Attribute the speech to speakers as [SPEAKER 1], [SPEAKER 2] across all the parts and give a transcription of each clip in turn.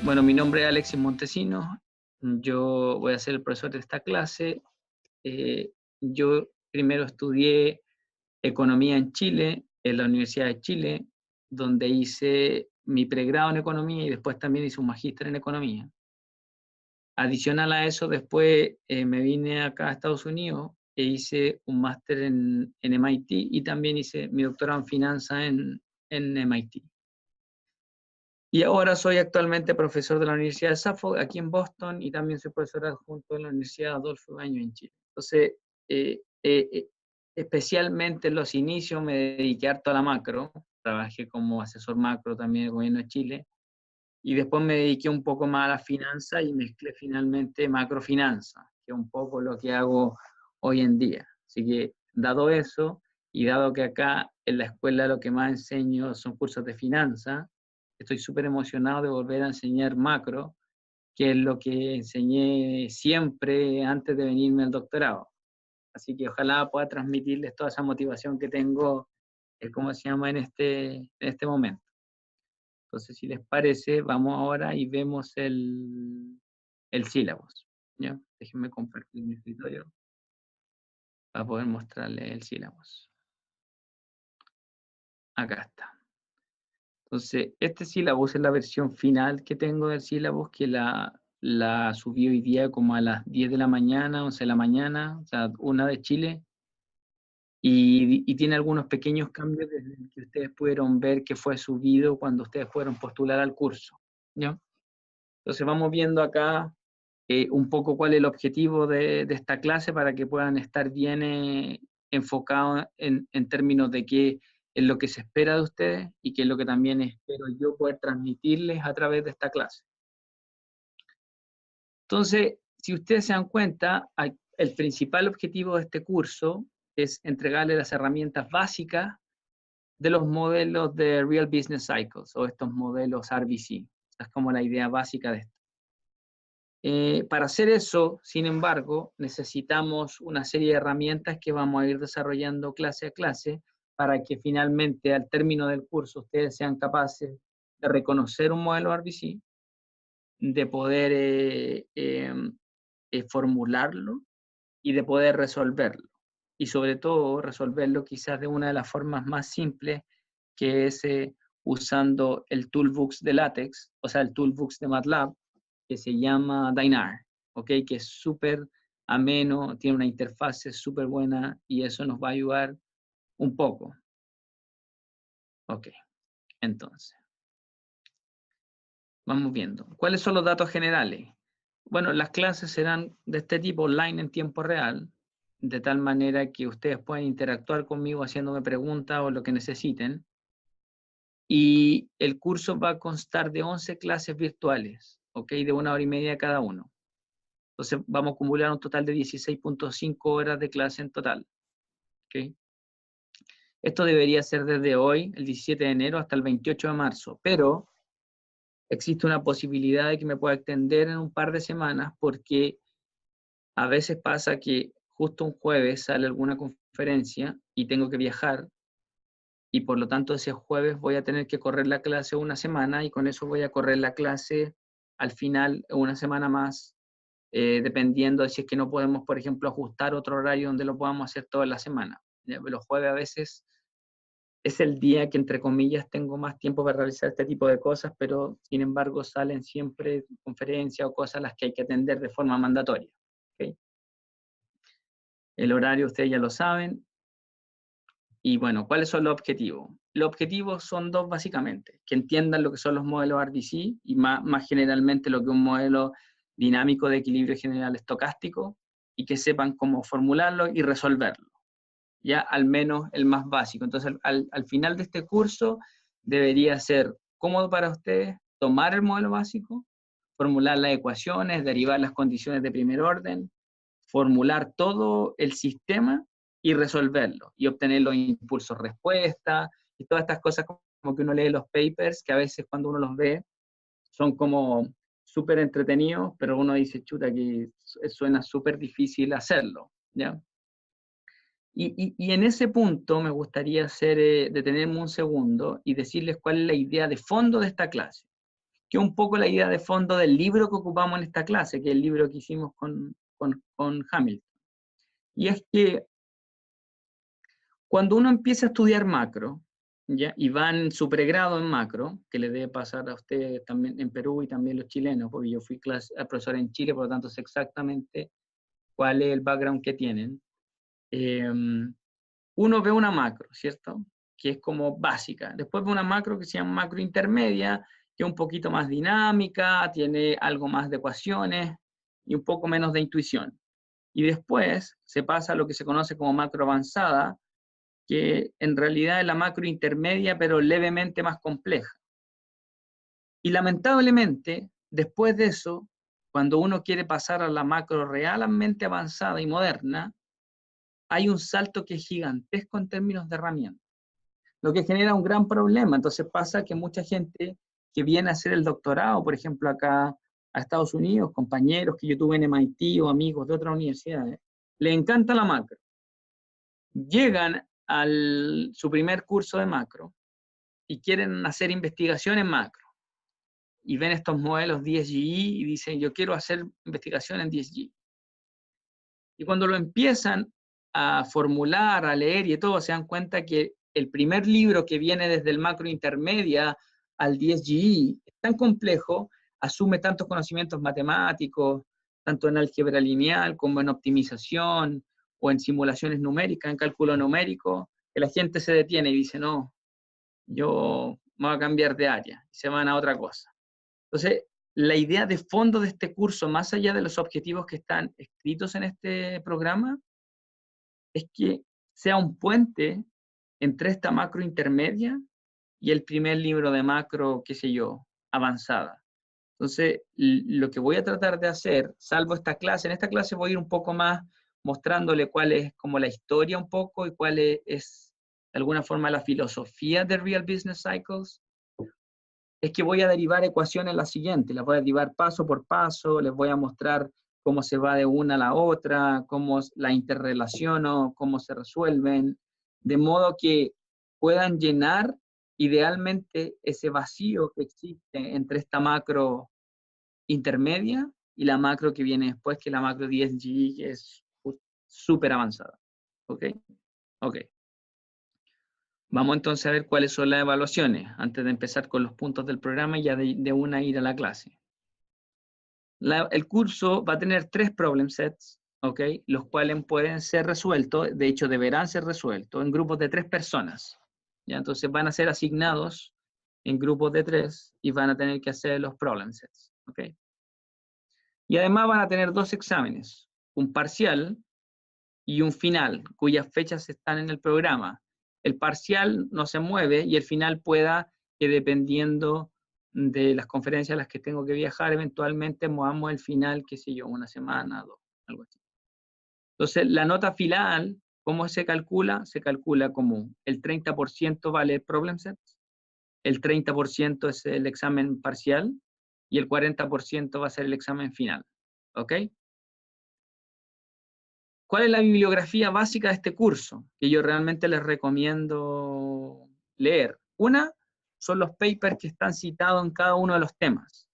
[SPEAKER 1] Bueno, mi nombre es Alexis Montesinos, yo voy a ser el profesor de esta clase. Eh, yo primero estudié economía en Chile, en la Universidad de Chile, donde hice mi pregrado en economía y después también hice un magíster en economía. Adicional a eso, después me vine acá a Estados Unidos e hice un máster en MIT y también hice mi doctorado en finanzas en MIT. Y ahora soy actualmente profesor de la Universidad de Suffolk, aquí en Boston, y también soy profesor adjunto en la Universidad Adolfo Ibáñez en Chile. Entonces, especialmente en los inicios me dediqué harto a la macro, trabajé como asesor macro también en el gobierno de Chile, y después me dediqué un poco más a la finanza y mezclé finalmente macrofinanza, que es un poco lo que hago hoy en día. Así que, dado eso, y dado que acá en la escuela lo que más enseño son cursos de finanza, estoy súper emocionado de volver a enseñar macro, que es lo que enseñé siempre antes de venirme al doctorado. Así que ojalá pueda transmitirles toda esa motivación que tengo, ¿cómo se llama?, en este momento. Entonces, si les parece, vamos ahora y vemos el sílabus. ¿Ya? Déjenme compartir mi escritorio para poder mostrarles el sílabus. Acá está. Entonces, este sílabus es la versión final que tengo del sílabus, que la subí hoy día como a las 10 de la mañana, 11 de la mañana, o sea, 1 de Chile, y tiene algunos pequeños cambios desde el que ustedes pudieron ver que fue subido cuando ustedes fueron postular al curso. ¿Ya? Entonces vamos viendo acá un poco cuál es el objetivo de esta clase para que puedan estar bien enfocados en términos de qué es lo que se espera de ustedes y qué es lo que también espero yo poder transmitirles a través de esta clase. Entonces, si ustedes se dan cuenta, el principal objetivo de este curso es entregarles las herramientas básicas de los modelos de Real Business Cycles o estos modelos RBC. Esa es como la idea básica de esto. Para hacer eso, sin embargo, necesitamos una serie de herramientas que vamos a ir desarrollando clase a clase para que finalmente al término del curso ustedes sean capaces de reconocer un modelo RBC, de poder formularlo y de poder resolverlo. Y sobre todo resolverlo quizás de una de las formas más simples, que es usando el toolbox de LaTeX, o sea, el toolbox de MATLAB, que se llama Dynar, ¿ok? Que es súper ameno, tiene una interfase súper buena y eso nos va a ayudar un poco. Ok, entonces, vamos viendo. ¿Cuáles son los datos generales? Bueno, las clases serán de este tipo, online en tiempo real, de tal manera que ustedes pueden interactuar conmigo haciéndome preguntas o lo que necesiten. Y el curso va a constar de 11 clases virtuales, ¿ok? De 1 hora y media cada uno. Entonces vamos a acumular un total de 16.5 horas de clase en total, ¿ok? Esto debería ser desde hoy, el 17 de enero, hasta el 28 de marzo, pero existe una posibilidad de que me pueda extender en un par de semanas porque a veces pasa que justo un jueves sale alguna conferencia y tengo que viajar y por lo tanto ese jueves voy a tener que correr la clase una semana y con eso voy a correr la clase al final una semana más, dependiendo de si es que no podemos, por ejemplo, ajustar otro horario donde lo podamos hacer toda la semana. Los jueves a veces es el día que, entre comillas, tengo más tiempo para realizar este tipo de cosas, pero sin embargo salen siempre conferencias o cosas a las que hay que atender de forma mandatoria. ¿Okay? El horario ustedes ya lo saben. Y bueno, ¿cuáles son los objetivos? Los objetivos son dos básicamente, que entiendan lo que son los modelos RBC y más generalmente lo que es un modelo dinámico de equilibrio general estocástico y que sepan cómo formularlo y resolverlo. Ya al menos el más básico. Entonces al final de este curso debería ser cómodo para ustedes tomar el modelo básico, formular las ecuaciones, derivar las condiciones de primer orden, formular todo el sistema y resolverlo, y obtener los impulsos respuesta, y todas estas cosas como que uno lee los papers, que a veces cuando uno los ve son como súper entretenidos, pero uno dice, chuta, que suena súper difícil hacerlo, ¿ya? Y en ese punto me gustaría detenerme un segundo y decirles cuál es la idea de fondo de esta clase, que es un poco la idea de fondo del libro que ocupamos en esta clase, que es el libro que hicimos con Hamilton. Y es que cuando uno empieza a estudiar macro, ¿ya? Y va en su pregrado en macro, que le debe pasar a ustedes también en Perú y también los chilenos, porque yo fui profesor en Chile, por lo tanto sé exactamente cuál es el background que tienen. Uno ve una macro, ¿cierto? Que es como básica. Después ve una macro que se llama macro intermedia, que es un poquito más dinámica, tiene algo más de ecuaciones y un poco menos de intuición. Y después se pasa a lo que se conoce como macro avanzada, que en realidad es la macro intermedia, pero levemente más compleja. Y lamentablemente, después de eso, cuando uno quiere pasar a la macro realmente avanzada y moderna, hay un salto que es gigantesco en términos de herramientas, lo que genera un gran problema. Entonces pasa que mucha gente que viene a hacer el doctorado, por ejemplo, acá a Estados Unidos, compañeros que yo tuve en MIT o amigos de otras universidades, le encanta la macro. Llegan a su primer curso de macro y quieren hacer investigación en macro. Y ven estos modelos 10G y dicen, yo quiero hacer investigación en 10G. Y cuando lo empiezan a formular, a leer y todo, se dan cuenta que el primer libro que viene desde el macro intermedia al 10G es tan complejo, asume tantos conocimientos matemáticos, tanto en álgebra lineal como en optimización o en simulaciones numéricas, en cálculo numérico, que la gente se detiene y dice, no, yo me voy a cambiar de área, y se van a otra cosa. Entonces, la idea de fondo de este curso, más allá de los objetivos que están escritos en este programa, es que sea un puente entre esta macro intermedia y el primer libro de macro, qué sé yo, avanzada. Entonces, lo que voy a tratar de hacer, salvo esta clase, en esta clase voy a ir un poco más mostrándole cuál es como la historia un poco y cuál es de alguna forma la filosofía de Real Business Cycles, es que voy a derivar ecuaciones las siguientes, las voy a derivar paso por paso, les voy a mostrar cómo se va de una a la otra, cómo la interrelaciono, cómo se resuelven, de modo que puedan llenar idealmente ese vacío que existe entre esta macro intermedia y la macro que viene después, que es la macro 10G, que es súper avanzada. ¿Ok? Ok. Vamos entonces a ver cuáles son las evaluaciones, antes de empezar con los puntos del programa y ya de una ir a la clase. El curso va a tener 3 problem sets, ¿ok? Los cuales pueden ser resueltos, de hecho deberán ser resueltos, en grupos de 3 personas. ¿Ya? Entonces van a ser asignados en grupos de 3 y van a tener que hacer los problem sets, ¿ok? Y además van a tener 2 exámenes, un parcial y un final, cuyas fechas están en el programa. El parcial no se mueve y el final pueda que dependiendo de las conferencias a las que tengo que viajar, eventualmente movamos el final, qué sé yo, una semana, 2, algo así. Entonces, la nota final, ¿cómo se calcula? Se calcula como el 30% vale el problem set, el 30% es el examen parcial y el 40% va a ser el examen final. ¿Ok? ¿Cuál es la bibliografía básica de este curso? Que yo realmente les recomiendo leer. Una, son los papers que están citados en cada uno de los temas.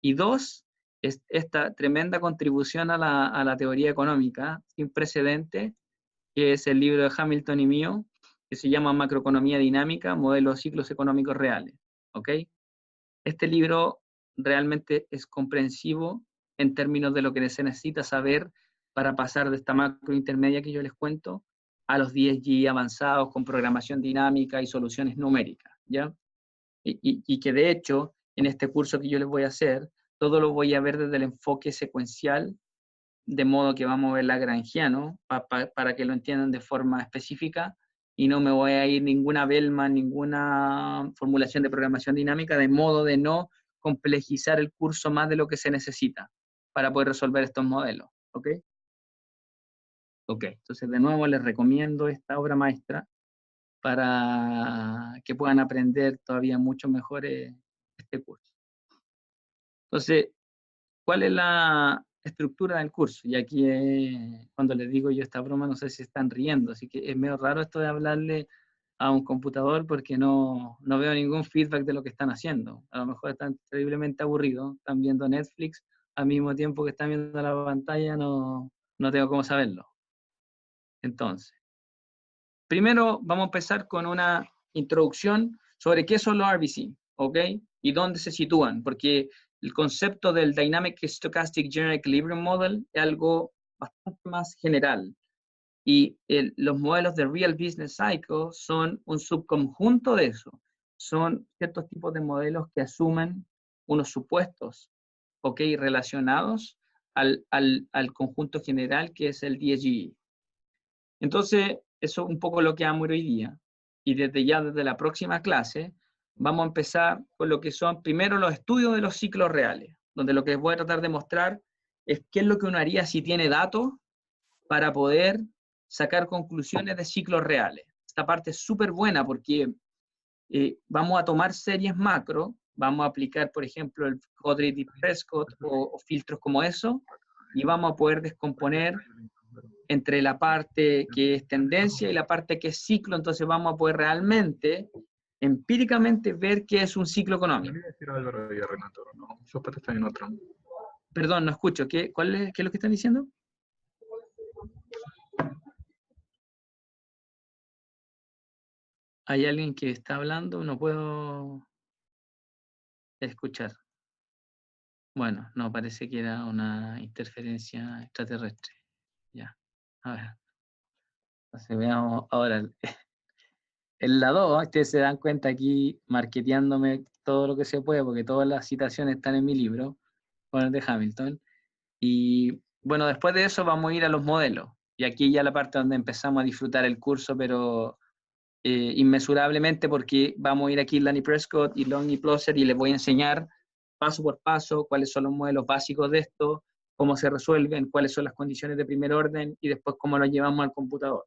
[SPEAKER 1] Y dos, es esta tremenda contribución a la teoría económica sin precedente, que es el libro de Hamilton y mío, que se llama Macroeconomía Dinámica, Modelos de Ciclos Económicos Reales. ¿Ok? Este libro realmente es comprensivo en términos de lo que se necesita saber para pasar de esta macro intermedia que yo les cuento a los 10G avanzados con programación dinámica y soluciones numéricas, ¿ya? Y que de hecho, en este curso que yo les voy a hacer, todo lo voy a ver desde el enfoque secuencial, de modo que vamos a ver lagrangiano, para que lo entiendan de forma específica, y no me voy a ir ninguna Bellman, ninguna formulación de programación dinámica, de modo de no complejizar el curso más de lo que se necesita para poder resolver estos modelos. ¿Ok? Ok, entonces de nuevo les recomiendo esta obra maestra para que puedan aprender todavía mucho mejor este curso. Entonces, ¿cuál es la estructura del curso? Y aquí cuando les digo yo esta broma, no sé si están riendo, así que es medio raro esto de hablarle a un computador porque no veo ningún feedback de lo que están haciendo. A lo mejor están terriblemente aburridos, están viendo Netflix al mismo tiempo que están viendo la pantalla, no tengo cómo saberlo. Entonces, primero vamos a empezar con una introducción sobre qué son los RBC, ¿ok? Y dónde se sitúan, porque el concepto del Dynamic Stochastic General Equilibrium Model es algo bastante más general. Y los modelos de Real Business Cycle son un subconjunto de eso. Son ciertos tipos de modelos que asumen unos supuestos, ¿ok? Relacionados al conjunto general que es el DSGE. Entonces, eso es un poco lo que vamos a ver hoy día. Y desde la próxima clase, vamos a empezar con lo que son primero los estudios de los ciclos reales, donde lo que voy a tratar de mostrar es qué es lo que uno haría si tiene datos para poder sacar conclusiones de ciclos reales. Esta parte es súper buena porque vamos a tomar series macro, vamos a aplicar, por ejemplo, el Quadratic-Prescott o filtros como eso, y vamos a poder descomponer entre la parte que es tendencia y la parte que es ciclo, entonces vamos a poder realmente, empíricamente, ver qué es un ciclo económico.
[SPEAKER 2] Álvaro y Renato, ¿no? Sus patas están en otro.
[SPEAKER 1] Perdón, no escucho. ¿Qué es lo que están diciendo? ¿Hay alguien que está hablando? No puedo escuchar. Bueno, no, parece que era una interferencia extraterrestre. Ya, a ver. Entonces veamos ahora. En la 2, ustedes se dan cuenta aquí, marketeándome todo lo que se puede, porque todas las citaciones están en mi libro, con el de Hamilton. Y bueno, después de eso vamos a ir a los modelos. Y aquí ya la parte donde empezamos a disfrutar el curso, pero inmesurablemente, porque vamos a ir aquí Lanny Prescott y Lonnie Plosser y les voy a enseñar paso por paso cuáles son los modelos básicos de esto, cómo se resuelven, cuáles son las condiciones de primer orden y después cómo lo llevamos al computador.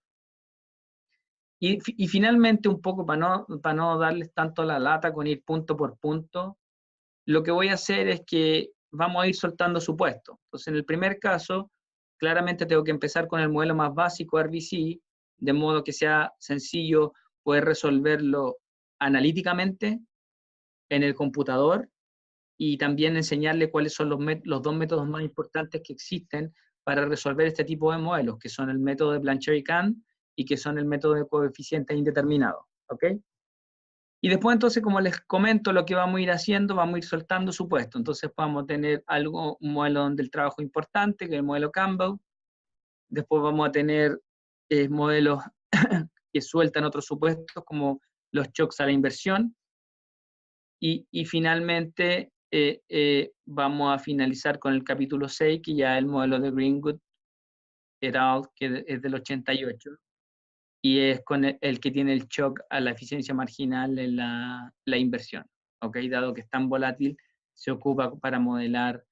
[SPEAKER 1] Y finalmente, un poco para no darles tanto la lata con ir punto por punto, lo que voy a hacer es que vamos a ir soltando supuestos. Entonces, en el primer caso, claramente tengo que empezar con el modelo más básico, RBC, de modo que sea sencillo poder resolverlo analíticamente en el computador y también enseñarle cuáles son los dos métodos más importantes que existen para resolver este tipo de modelos, que son el método de Blanchard y Kahn y que son el método de coeficientes indeterminados. ¿Ok? Y después entonces, como les comento, lo que vamos a ir haciendo, vamos a ir soltando supuestos. Entonces vamos a tener un modelo donde el trabajo es importante, que es el modelo Campbell. Después vamos a tener modelos que sueltan otros supuestos, como los shocks a la inversión. Y finalmente vamos a finalizar con el capítulo 6, que ya es el modelo de Greenwood et al., que es del 88. Y es con el que tiene el shock a la eficiencia marginal en la inversión. ¿Ok? Dado que es tan volátil, se ocupa para modelar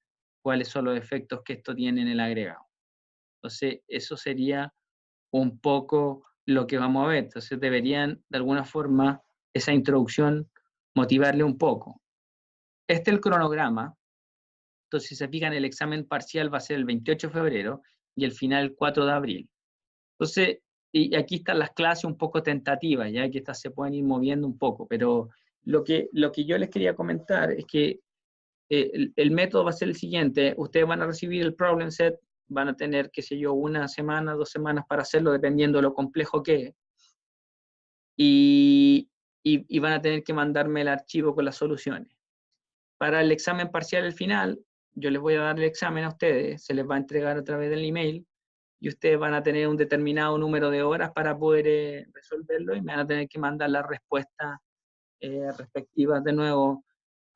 [SPEAKER 1] cuáles son los efectos que esto tiene en el agregado. Entonces, eso sería un poco lo que vamos a ver. Entonces, deberían, de alguna forma, esa introducción motivarle un poco. Este es el cronograma. Entonces, si se fijan, el examen parcial va a ser el 28 de febrero y el final el 4 de abril. Entonces, y aquí están las clases un poco tentativas, ya que estas se pueden ir moviendo un poco, pero lo que yo les quería comentar es que el método va a ser el siguiente: ustedes van a recibir el problem set, van a tener, qué sé yo, 1 semana, 2 semanas para hacerlo, dependiendo de lo complejo que es, y van a tener que mandarme el archivo con las soluciones. Para el examen parcial al final, yo les voy a dar el examen a ustedes, se les va a entregar a través del email, y ustedes van a tener un determinado número de horas para poder resolverlo y me van a tener que mandar las respuestas respectivas de nuevo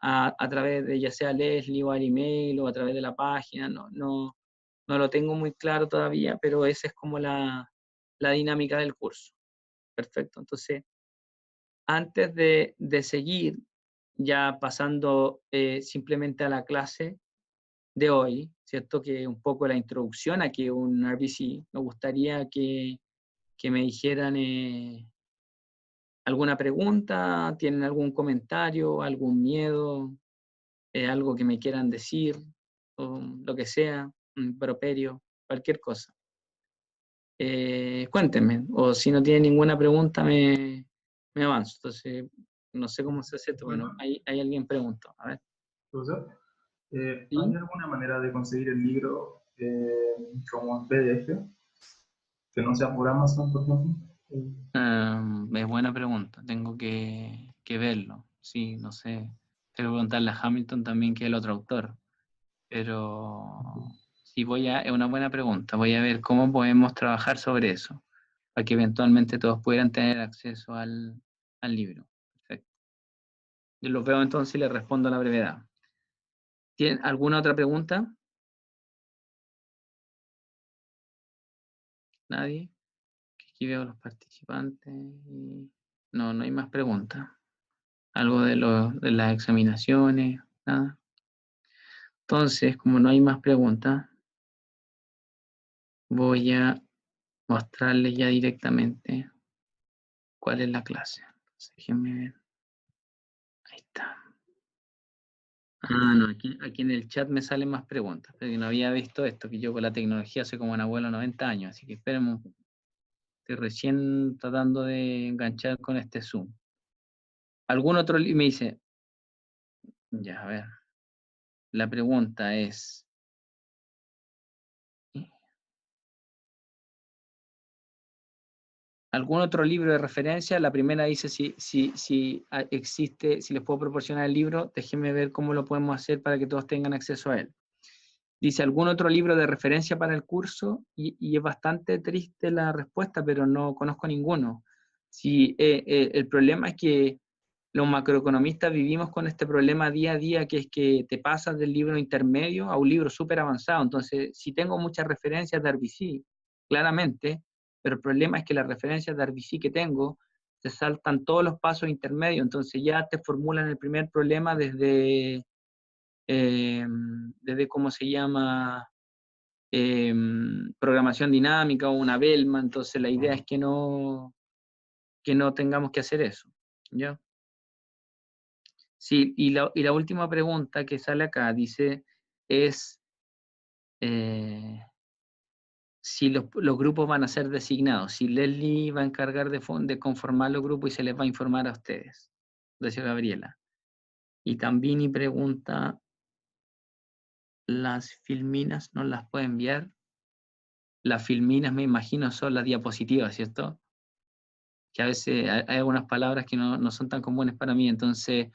[SPEAKER 1] a través de ya sea Leslie o al email o a través de la página. No lo tengo muy claro todavía, pero esa es como la dinámica del curso. Perfecto. Entonces, antes de seguir, ya pasando simplemente a la clase de hoy, ¿cierto? Que un poco la introducción a que un RBC, me gustaría que me dijeran alguna pregunta, tienen algún comentario, algún miedo, algo que me quieran decir, o lo que sea, un improperio, cualquier cosa. Cuéntenme, o si no tienen ninguna pregunta, me avanzo. Entonces, no sé cómo se hace esto. Bueno,
[SPEAKER 2] Bueno,
[SPEAKER 1] hay alguien preguntó. A ver.
[SPEAKER 2] profesor, ¿hay
[SPEAKER 1] ¿Sí?
[SPEAKER 2] alguna manera de conseguir el libro como en PDF? Que no sea por Amazon, por ejemplo.
[SPEAKER 1] Es buena pregunta. Tengo que verlo. Sí, no sé. Tengo que preguntarle a Hamilton también, que es el otro autor. Pero sí, es una buena pregunta. Voy a ver cómo podemos trabajar sobre eso, para que eventualmente todos puedan tener acceso al libro. Perfecto. Yo los veo entonces y les respondo a la brevedad. ¿Tienen alguna otra pregunta? ¿Nadie? Aquí veo los participantes. No, no hay más preguntas. ¿Algo de las examinaciones? Nada. Entonces, como no hay más preguntas, voy a mostrarles ya directamente cuál es la clase. Entonces, déjenme ver. Ahí está. Ah, no, aquí en el chat me salen más preguntas, pero yo no había visto esto, que yo con la tecnología soy como un abuelo de 90 años, así que espérenme un poco. Estoy recién tratando de enganchar con este Zoom. ¿Algún otro? Me dice, ya, a ver, la pregunta es, ¿algún otro libro de referencia? La primera dice si existe, si les puedo proporcionar el libro, déjenme ver cómo lo podemos hacer para que todos tengan acceso a él. Dice, ¿algún otro libro de referencia para el curso? Y es bastante triste la respuesta, pero no conozco ninguno. Sí, el problema es que los macroeconomistas vivimos con este problema día a día, que es que te pasas del libro intermedio a un libro súper avanzado. Entonces, si tengo muchas referencias de RBC, claramente, pero el problema es que las referencias de RBC que tengo se saltan todos los pasos intermedios. Entonces ya te formulan el primer problema desde cómo se llama, programación dinámica o una Bellman. Entonces la idea es que no tengamos que hacer eso. ¿Ya? Sí, y la última pregunta que sale acá dice es si los grupos van a ser designados, si Leslie va a encargar de conformar los grupos y se les va a informar a ustedes, decía Gabriela. Y también y pregunta, ¿las filminas no las puede enviar? Las filminas, me imagino, son las diapositivas, ¿cierto? Que a veces hay algunas palabras que no son tan comunes para mí, entonces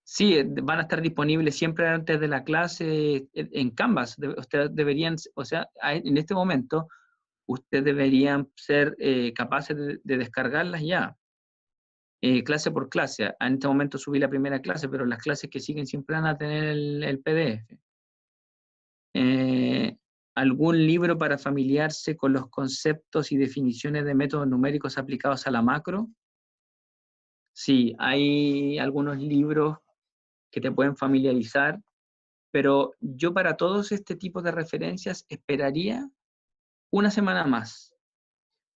[SPEAKER 1] sí, van a estar disponibles siempre antes de la clase en Canvas. Ustedes deberían, o sea, en este momento, ustedes deberían ser capaces de descargarlas ya, clase por clase. En este momento subí la primera clase, pero las clases que siguen siempre van a tener el PDF. Eh, ¿Algún libro para familiarse con los conceptos y definiciones de métodos numéricos aplicados a la macro? Sí, hay algunos libros que te pueden familiarizar, pero yo para todos este tipo de referencias esperaría una semana más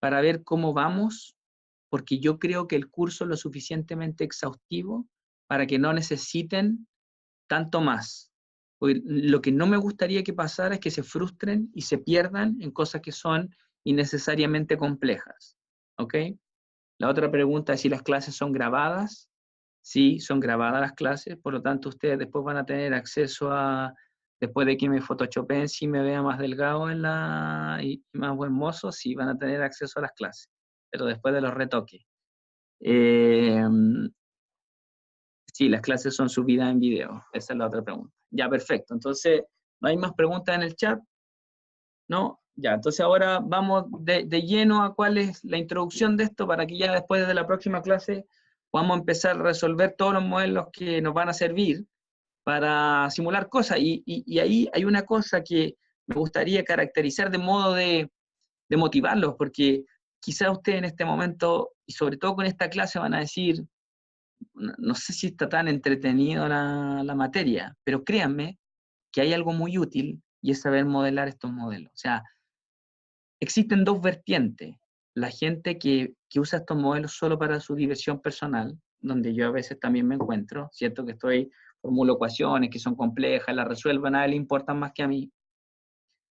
[SPEAKER 1] para ver cómo vamos, porque yo creo que el curso es lo suficientemente exhaustivo para que no necesiten tanto más. Porque lo que no me gustaría que pasara es que se frustren y se pierdan en cosas que son innecesariamente complejas. ¿Ok? La otra pregunta es si las clases son grabadas. Sí, son grabadas las clases, por lo tanto ustedes después van a tener acceso a, después de que me photoshopen, si me vea más delgado y más buen mozo, sí van a tener acceso a las clases, pero después de los retoques. Eh, sí, las clases son subidas en video, esa es la otra pregunta. Ya, perfecto, entonces, ¿no hay más preguntas en el chat? ¿No? Ya, entonces ahora vamos de lleno a cuál es la introducción de esto para que ya después de la próxima clase podamos empezar a resolver todos los modelos que nos van a servir para simular cosas. Y ahí hay una cosa que me gustaría caracterizar de modo de motivarlos, porque quizás ustedes en este momento, y sobre todo con esta clase, van a decir, no sé si está tan entretenido la materia, pero créanme que hay algo muy útil y es saber modelar estos modelos. O sea, existen dos vertientes. La gente que usa estos modelos solo para su diversión personal, donde yo a veces también me encuentro, cierto que formulo ecuaciones que son complejas, las resuelvo, a nadie le importan más que a mí.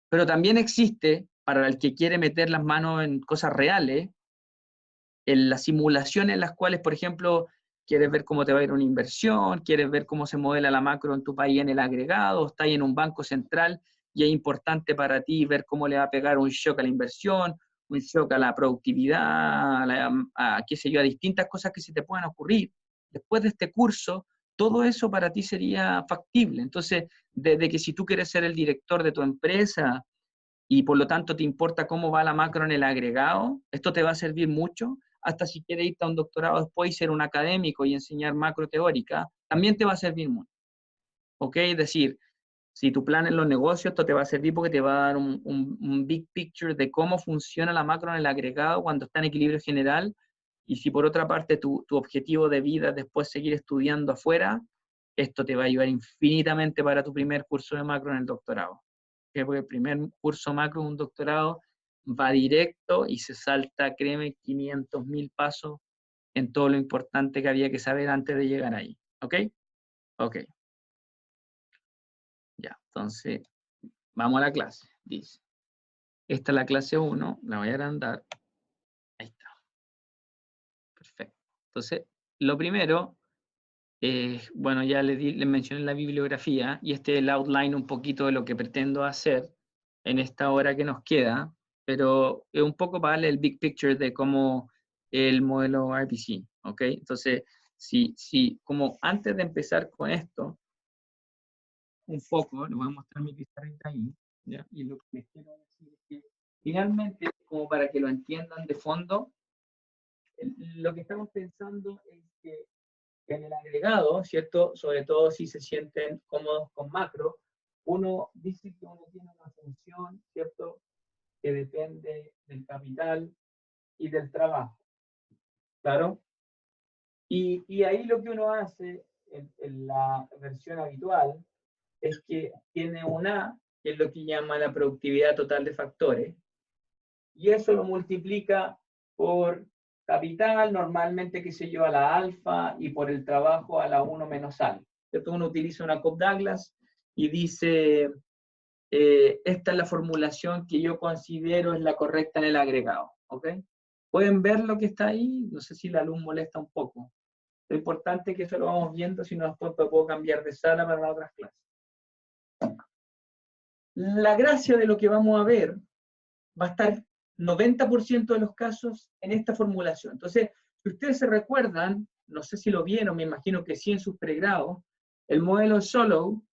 [SPEAKER 1] Pero también existe para el que quiere meter las manos en cosas reales, en las simulaciones en las cuales, por ejemplo, quieres ver cómo te va a ir una inversión, quieres ver cómo se modela la macro en tu país en el agregado, estás en un banco central y es importante para ti ver cómo le va a pegar un shock a la inversión, un shock a la productividad, qué sé yo, a distintas cosas que se te puedan ocurrir. Después de este curso, todo eso para ti sería factible. Entonces, desde que si tú quieres ser el director de tu empresa y por lo tanto te importa cómo va la macro en el agregado, esto te va a servir mucho, hasta si quieres irte a un doctorado después y ser un académico y enseñar macro teórica, también te va a servir mucho. ¿Ok? Es decir, si tu plan en los negocios, esto te va a servir porque te va a dar un big picture de cómo funciona la macro en el agregado cuando está en equilibrio general. Y si por otra parte tu objetivo de vida es después seguir estudiando afuera, esto te va a ayudar infinitamente para tu primer curso de macro en el doctorado. Porque el primer curso macro de un doctorado va directo y se salta, créeme, 500.000 pasos en todo lo importante que había que saber antes de llegar ahí. ¿Ok? Ok. Ya, entonces, vamos a la clase. Dice, esta es la clase 1, la voy a agrandar. Ahí está. Perfecto. Entonces, lo primero, bueno, ya les mencioné la bibliografía y este es el outline un poquito de lo que pretendo hacer en esta hora que nos queda, pero es un poco para darle el big picture de cómo el modelo RPC, ¿ok? Entonces, como antes de empezar con esto, un poco, les voy a mostrar mi pizarrita ahí, ¿ya? Y lo que les quiero decir es que finalmente, como para que lo entiendan de fondo, lo que estamos pensando es que en el agregado, ¿cierto? Sobre todo si se sienten cómodos con macro, uno dice que uno tiene una función, ¿cierto? Que depende del capital y del trabajo, ¿claro? Y ahí lo que uno hace en la versión habitual es que tiene un A, que es lo que llama la productividad total de factores, y eso lo multiplica por capital, normalmente, qué sé yo, a la alfa, y por el trabajo a la 1 menos alfa. Entonces uno utiliza una Cobb-Douglas y dice, esta es la formulación que yo considero es la correcta en el agregado. ¿Ok? ¿Pueden ver lo que está ahí? No sé si la luz molesta un poco. Lo importante es que eso lo vamos viendo, si no después puedo cambiar de sala para las otras clases. La gracia de lo que vamos a ver va a estar 90% de los casos en esta formulación. Entonces, si ustedes se recuerdan, no sé si lo vieron, me imagino que sí en sus pregrados, el modelo Solow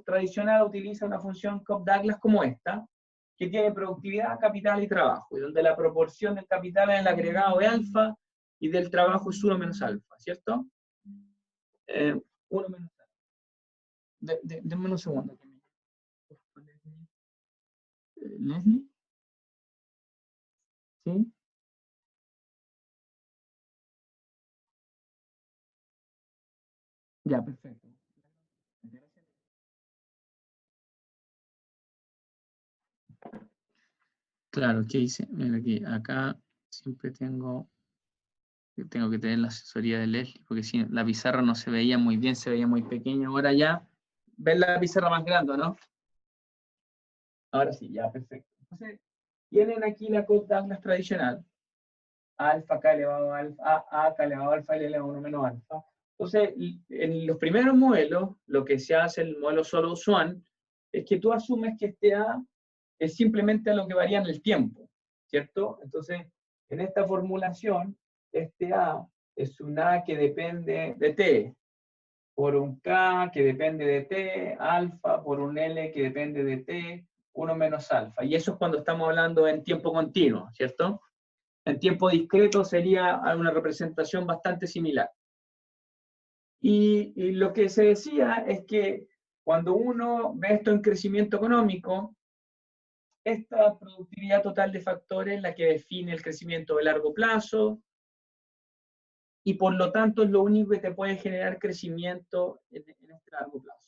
[SPEAKER 1] tradicional utiliza una función Cobb-Douglas como esta, que tiene productividad, capital y trabajo, y donde la proporción del capital en el agregado es alfa y del trabajo es 1 menos alfa, ¿cierto? 1 menos alfa. Denme un segundo. Leslie, ¿sí? Ya, perfecto. Claro, ¿qué hice? Mira aquí, acá siempre tengo que tener la asesoría de Leslie, porque si la pizarra no se veía muy bien, se veía muy pequeña. Ahora ya, ¿ven la pizarra más grande, no? Ahora sí, ya, perfecto. Entonces, tienen aquí la Cobb-Douglas tradicional, alfa, k elevado a alfa, a, k elevado a alfa, l elevado a 1 menos alfa. Entonces, en los primeros modelos, lo que se hace en el modelo Solow-Swan es que tú asumes que este A es simplemente a lo que varía en el tiempo, ¿cierto? Entonces, en esta formulación, este A es un A que depende de T, por un K que depende de T, alfa, por un L que depende de T, 1 menos alfa. Y eso es cuando estamos hablando en tiempo continuo, ¿cierto? En tiempo discreto sería una representación bastante similar. Y lo que se decía es que cuando uno ve esto en crecimiento económico, esta productividad total de factores es la que define el crecimiento de largo plazo y por lo tanto es lo único que te puede generar crecimiento en este largo plazo.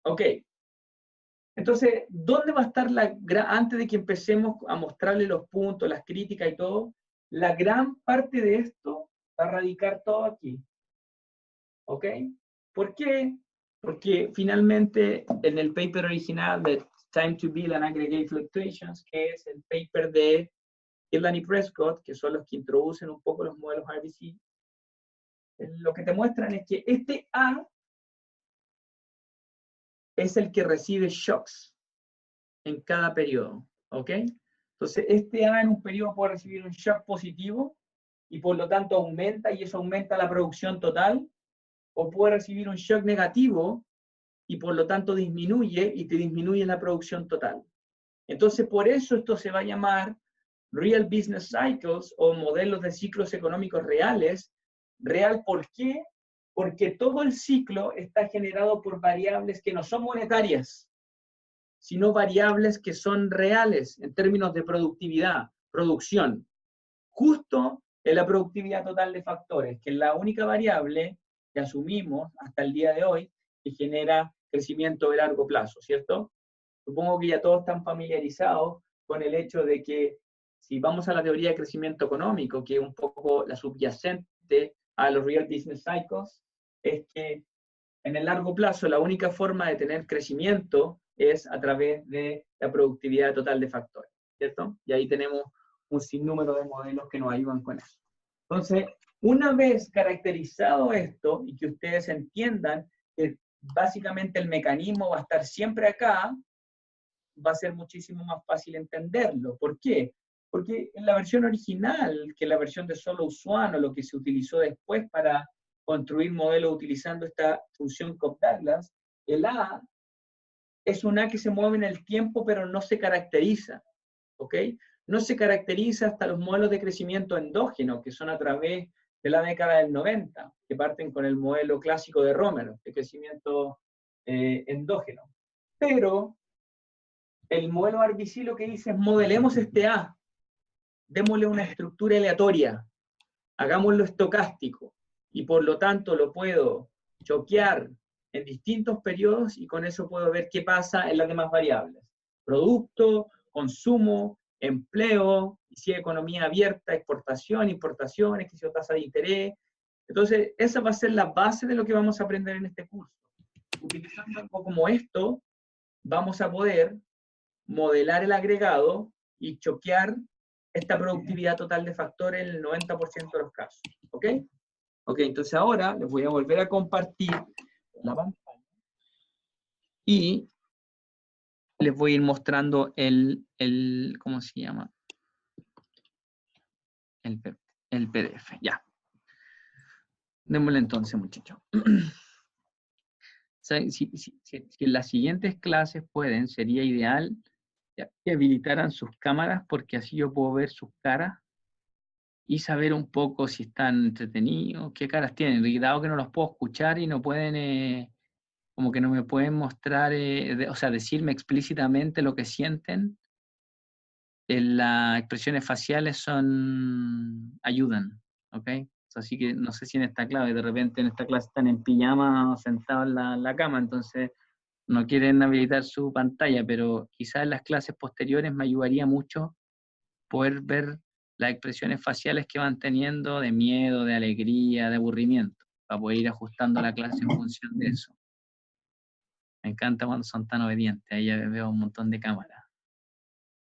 [SPEAKER 1] Ok. Entonces, ¿dónde va a estar antes de que empecemos a mostrarle los puntos, las críticas y todo? La gran parte de esto va a radicar todo aquí. ¿Ok? ¿Por qué? Porque finalmente en el paper original de Time to Build and Aggregate Fluctuations, que es el paper de Kirtland y Prescott, que son los que introducen un poco los modelos RBC, lo que te muestran es que este A es el que recibe shocks en cada periodo, ¿ok? Entonces, este A en un periodo puede recibir un shock positivo y por lo tanto aumenta y eso aumenta la producción total, o puede recibir un shock negativo y por lo tanto disminuye y te disminuye la producción total. Entonces, por eso esto se va a llamar Real Business Cycles o modelos de ciclos económicos reales. ¿Real por qué? Porque todo el ciclo está generado por variables que no son monetarias, sino variables que son reales en términos de productividad, producción. Justo en la productividad total de factores, que es la única variable que asumimos hasta el día de hoy que genera crecimiento de largo plazo, ¿cierto? Supongo que ya todos están familiarizados con el hecho de que si vamos a la teoría de crecimiento económico, que es un poco la subyacente a los Real Business Cycles, es que en el largo plazo la única forma de tener crecimiento es a través de la productividad total de factores, ¿cierto? Y ahí tenemos un sinnúmero de modelos que nos ayudan con eso. Entonces, una vez caracterizado esto y que ustedes entiendan que básicamente el mecanismo va a estar siempre acá, va a ser muchísimo más fácil entenderlo. ¿Por qué? Porque en la versión original, que es la versión de Solow Swan, o lo que se utilizó después para construir modelos utilizando esta función Cobb-Douglas, el A es un A que se mueve en el tiempo, pero no se caracteriza, ¿ok? No se caracteriza hasta los modelos de crecimiento endógeno, que son a través de la década del 90, que parten con el modelo clásico de Romer, de crecimiento endógeno. Pero el modelo RBC lo que dice es modelemos este A, démosle una estructura aleatoria, hagámoslo estocástico, y por lo tanto lo puedo choquear en distintos periodos y con eso puedo ver qué pasa en las demás variables. Producto, consumo, empleo, y si hay economía abierta, exportación, importaciones, que si tasa de interés. Entonces, esa va a ser la base de lo que vamos a aprender en este curso. Utilizando algo como esto, vamos a poder modelar el agregado y choquear esta productividad total de factores en el 90% de los casos. ¿Ok? Ok, entonces ahora les voy a volver a compartir la pantalla y les voy a ir mostrando ¿cómo se llama? El PDF, ya. Démosle entonces, muchachos. Si en las siguientes clases pueden, sería ideal que habilitaran sus cámaras, porque así yo puedo ver sus caras y saber un poco si están entretenidos, qué caras tienen. Y dado que no los puedo escuchar y no pueden, como que no me pueden mostrar, o sea, decirme explícitamente lo que sienten, las expresiones faciales ayudan, ¿ok? Así que no sé si en esta clase, de repente en esta clase están en pijama o sentados en la cama, entonces no quieren habilitar su pantalla, pero quizás en las clases posteriores me ayudaría mucho poder ver las expresiones faciales que van teniendo de miedo, de alegría, de aburrimiento, para poder ir ajustando la clase en función de eso. Me encanta cuando son tan obedientes, ahí ya veo un montón de cámaras.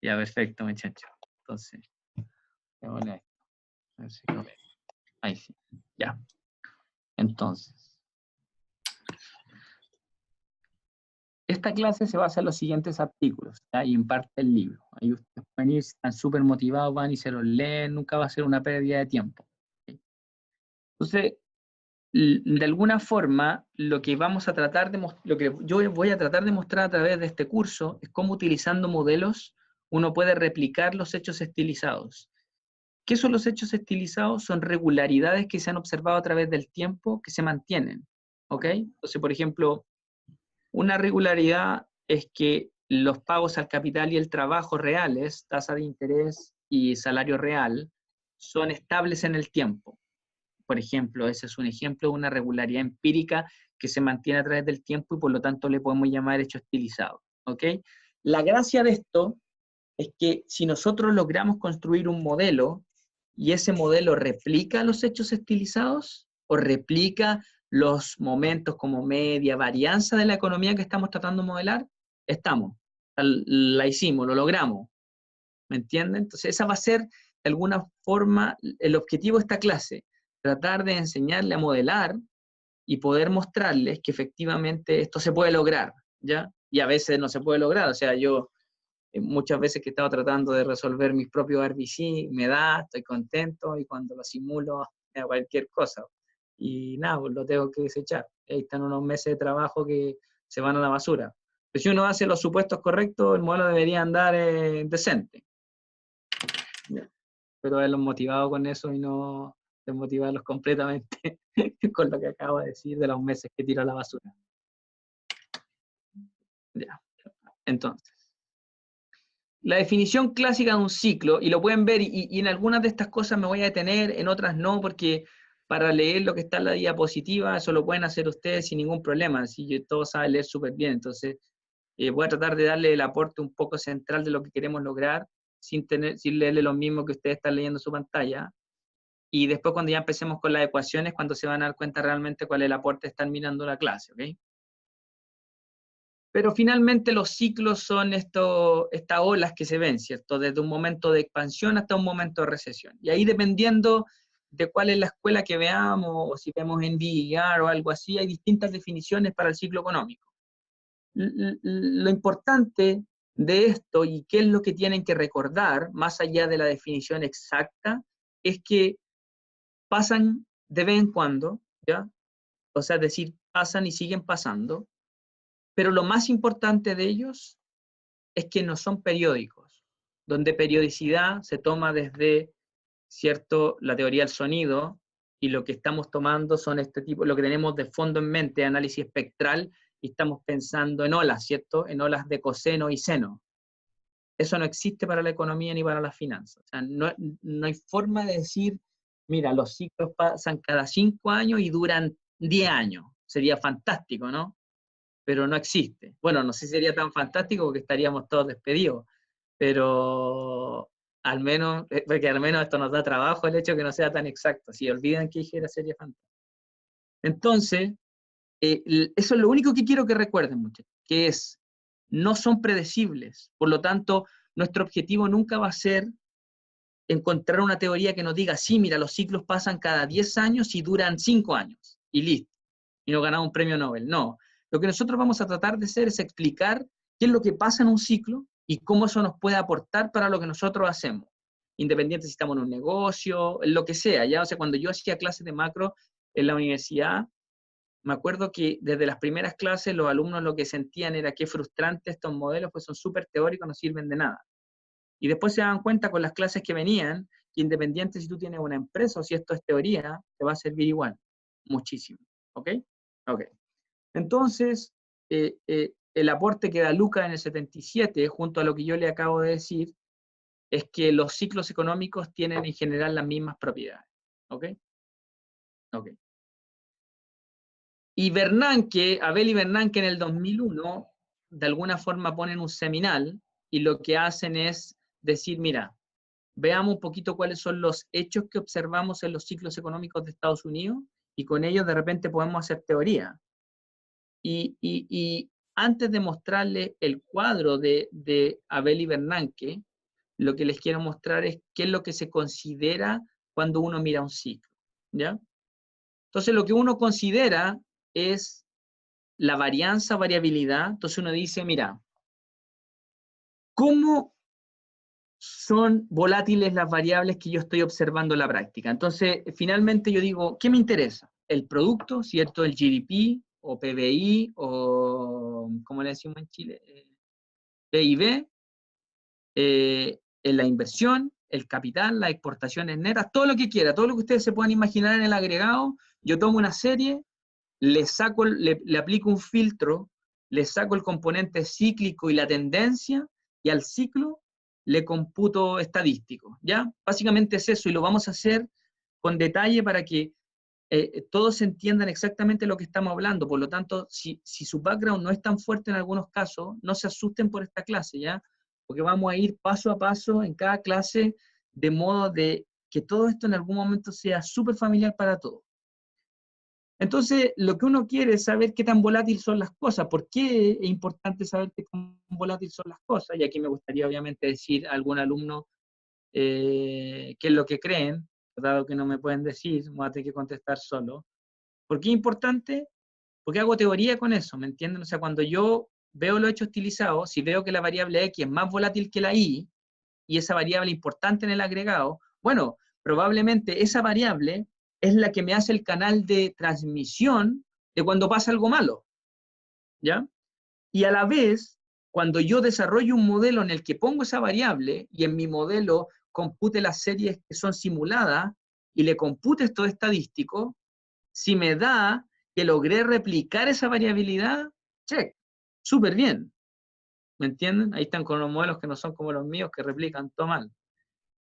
[SPEAKER 1] Ya, perfecto, muchachos. Entonces, ahí sí, ya. Entonces, esta clase se basa en los siguientes artículos, ¿ya? Y en parte el libro. Ahí ustedes pueden ir, están súper motivados, van y se los leen, nunca va a ser una pérdida de tiempo. ¿Okay? Entonces, de alguna forma, lo que yo voy a tratar de mostrar a través de este curso es cómo, utilizando modelos, uno puede replicar los hechos estilizados. ¿Qué son los hechos estilizados? Son regularidades que se han observado a través del tiempo que se mantienen, ¿ok? Entonces, por ejemplo, una regularidad es que los pagos al capital y el trabajo reales, tasa de interés y salario real, son estables en el tiempo. Por ejemplo, ese es un ejemplo de una regularidad empírica que se mantiene a través del tiempo y por lo tanto le podemos llamar hecho estilizado, ¿ok? La gracia de esto es que si nosotros logramos construir un modelo y ese modelo replica los hechos estilizados o replica los momentos como media, varianza de la economía que estamos tratando de modelar, la hicimos, lo logramos. ¿Me entienden? Entonces esa va a ser de alguna forma, el objetivo de esta clase, tratar de enseñarle a modelar y poder mostrarles que efectivamente esto se puede lograr, ¿ya? Y a veces no se puede lograr, o sea, yo muchas veces que he estado tratando de resolver mis propios RBC, me da, estoy contento, y cuando lo simulo, me da cualquier cosa. Y nada, pues lo tengo que desechar. Ahí están unos meses de trabajo que se van a la basura. Pero si uno hace los supuestos correctos, el modelo debería andar decente. Pero haberlos motivado con eso y no desmotivarlos completamente con lo que acabo de decir de los meses que tiro a la basura. Ya. Entonces, la definición clásica de un ciclo, y lo pueden ver, y en algunas de estas cosas me voy a detener, en otras no, porque para leer lo que está en la diapositiva, eso lo pueden hacer ustedes sin ningún problema, si todos saben leer súper bien. Entonces, voy a tratar de darle el aporte un poco central de lo que queremos lograr, sin leerle lo mismo que ustedes están leyendo en su pantalla. Y después, cuando ya empecemos con las ecuaciones, cuando se van a dar cuenta realmente cuál es el aporte, están mirando la clase, ¿ok? Pero finalmente los ciclos son estas olas que se ven, ¿cierto? Desde un momento de expansión hasta un momento de recesión. Y ahí, dependiendo de cuál es la escuela que veamos, o si vemos NVIDIA o algo así, hay distintas definiciones para el ciclo económico. Lo importante de esto, y qué es lo que tienen que recordar, más allá de la definición exacta, es que pasan de vez en cuando, ¿ya? O sea, es decir, pasan y siguen pasando, pero lo más importante de ellos es que no son periódicos, donde periodicidad se toma desde, ¿cierto?, la teoría del sonido, y lo que estamos tomando son este tipo, lo que tenemos de fondo en mente, análisis espectral, y estamos pensando en olas, ¿cierto?, en olas de coseno y seno. Eso no existe para la economía ni para las finanzas. O sea, no hay forma de decir, mira, los ciclos pasan cada 5 años y duran 10 años. Sería fantástico, ¿no? Pero no existe. Bueno, no sé si sería tan fantástico porque estaríamos todos despedidos, pero al menos, porque al menos esto nos da trabajo el hecho de que no sea tan exacto. Si olvidan que dije sería fantástico. Entonces, eso es lo único que quiero que recuerden, muchachos, que es, no son predecibles. Por lo tanto, nuestro objetivo nunca va a ser encontrar una teoría que nos diga, sí, mira, los ciclos pasan cada 10 años y duran 5 años, y listo, y nos ganamos un premio Nobel. No, lo que nosotros vamos a tratar de hacer es explicar qué es lo que pasa en un ciclo y cómo eso nos puede aportar para lo que nosotros hacemos, independiente si estamos en un negocio, en lo que sea, ya. O sea, cuando yo hacía clases de macro en la universidad, me acuerdo que desde las primeras clases los alumnos lo que sentían era qué frustrante estos modelos, pues son súper teóricos, no sirven de nada. Y después se daban cuenta con las clases que venían, que independiente si tú tienes una empresa o si esto es teoría, te va a servir igual, muchísimo. ¿Ok? Ok. Entonces, el aporte que da Lucas en el 77, junto a lo que yo le acabo de decir, es que los ciclos económicos tienen en general las mismas propiedades. ¿Ok? Ok. Y Bernanke, Abel y Bernanke en el 2001, de alguna forma ponen un seminal, y lo que hacen es decir, mira, veamos un poquito cuáles son los hechos que observamos en los ciclos económicos de Estados Unidos, y con ellos de repente podemos hacer teoría. Y antes de mostrarles el cuadro de Abel y Bernanke, lo que les quiero mostrar es qué es lo que se considera cuando uno mira un ciclo, ¿ya? Entonces, lo que uno considera es la varianza, variabilidad. Entonces uno dice, mira, ¿cómo son volátiles las variables que yo estoy observando en la práctica? Entonces, finalmente yo digo, ¿qué me interesa? El producto, ¿cierto? El GDP, o PBI, o, ¿cómo le decimos en Chile? PIB, en la inversión, el capital, las exportaciones netas, todo lo que quiera, todo lo que ustedes se puedan imaginar en el agregado. Yo tomo una serie, le aplico un filtro, le saco el componente cíclico y la tendencia, y al ciclo le computo estadístico, ¿ya? Básicamente es eso, y lo vamos a hacer con detalle para que todos entiendan exactamente lo que estamos hablando. Por lo tanto, si su background no es tan fuerte en algunos casos, no se asusten por esta clase, ¿ya? Porque vamos a ir paso a paso en cada clase, de modo de que todo esto en algún momento sea súper familiar para todos. Entonces, lo que uno quiere es saber qué tan volátiles son las cosas. ¿Por qué es importante saber qué tan volátiles son las cosas? Y aquí me gustaría obviamente decir a algún alumno qué es lo que creen, dado que no me pueden decir, voy a tener que contestar solo. ¿Por qué es importante? Porque hago teoría con eso, ¿me entienden? O sea, cuando yo veo los hechos utilizados, si veo que la variable X es más volátil que la Y, y esa variable importante en el agregado, bueno, probablemente esa variable es la que me hace el canal de transmisión de cuando pasa algo malo, ¿ya? Y a la vez, cuando yo desarrollo un modelo en el que pongo esa variable y en mi modelo compute las series que son simuladas y le compute esto estadístico, si me da que logré replicar esa variabilidad, check, súper bien. ¿Me entienden? Ahí están con los modelos que no son como los míos, que replican todo mal.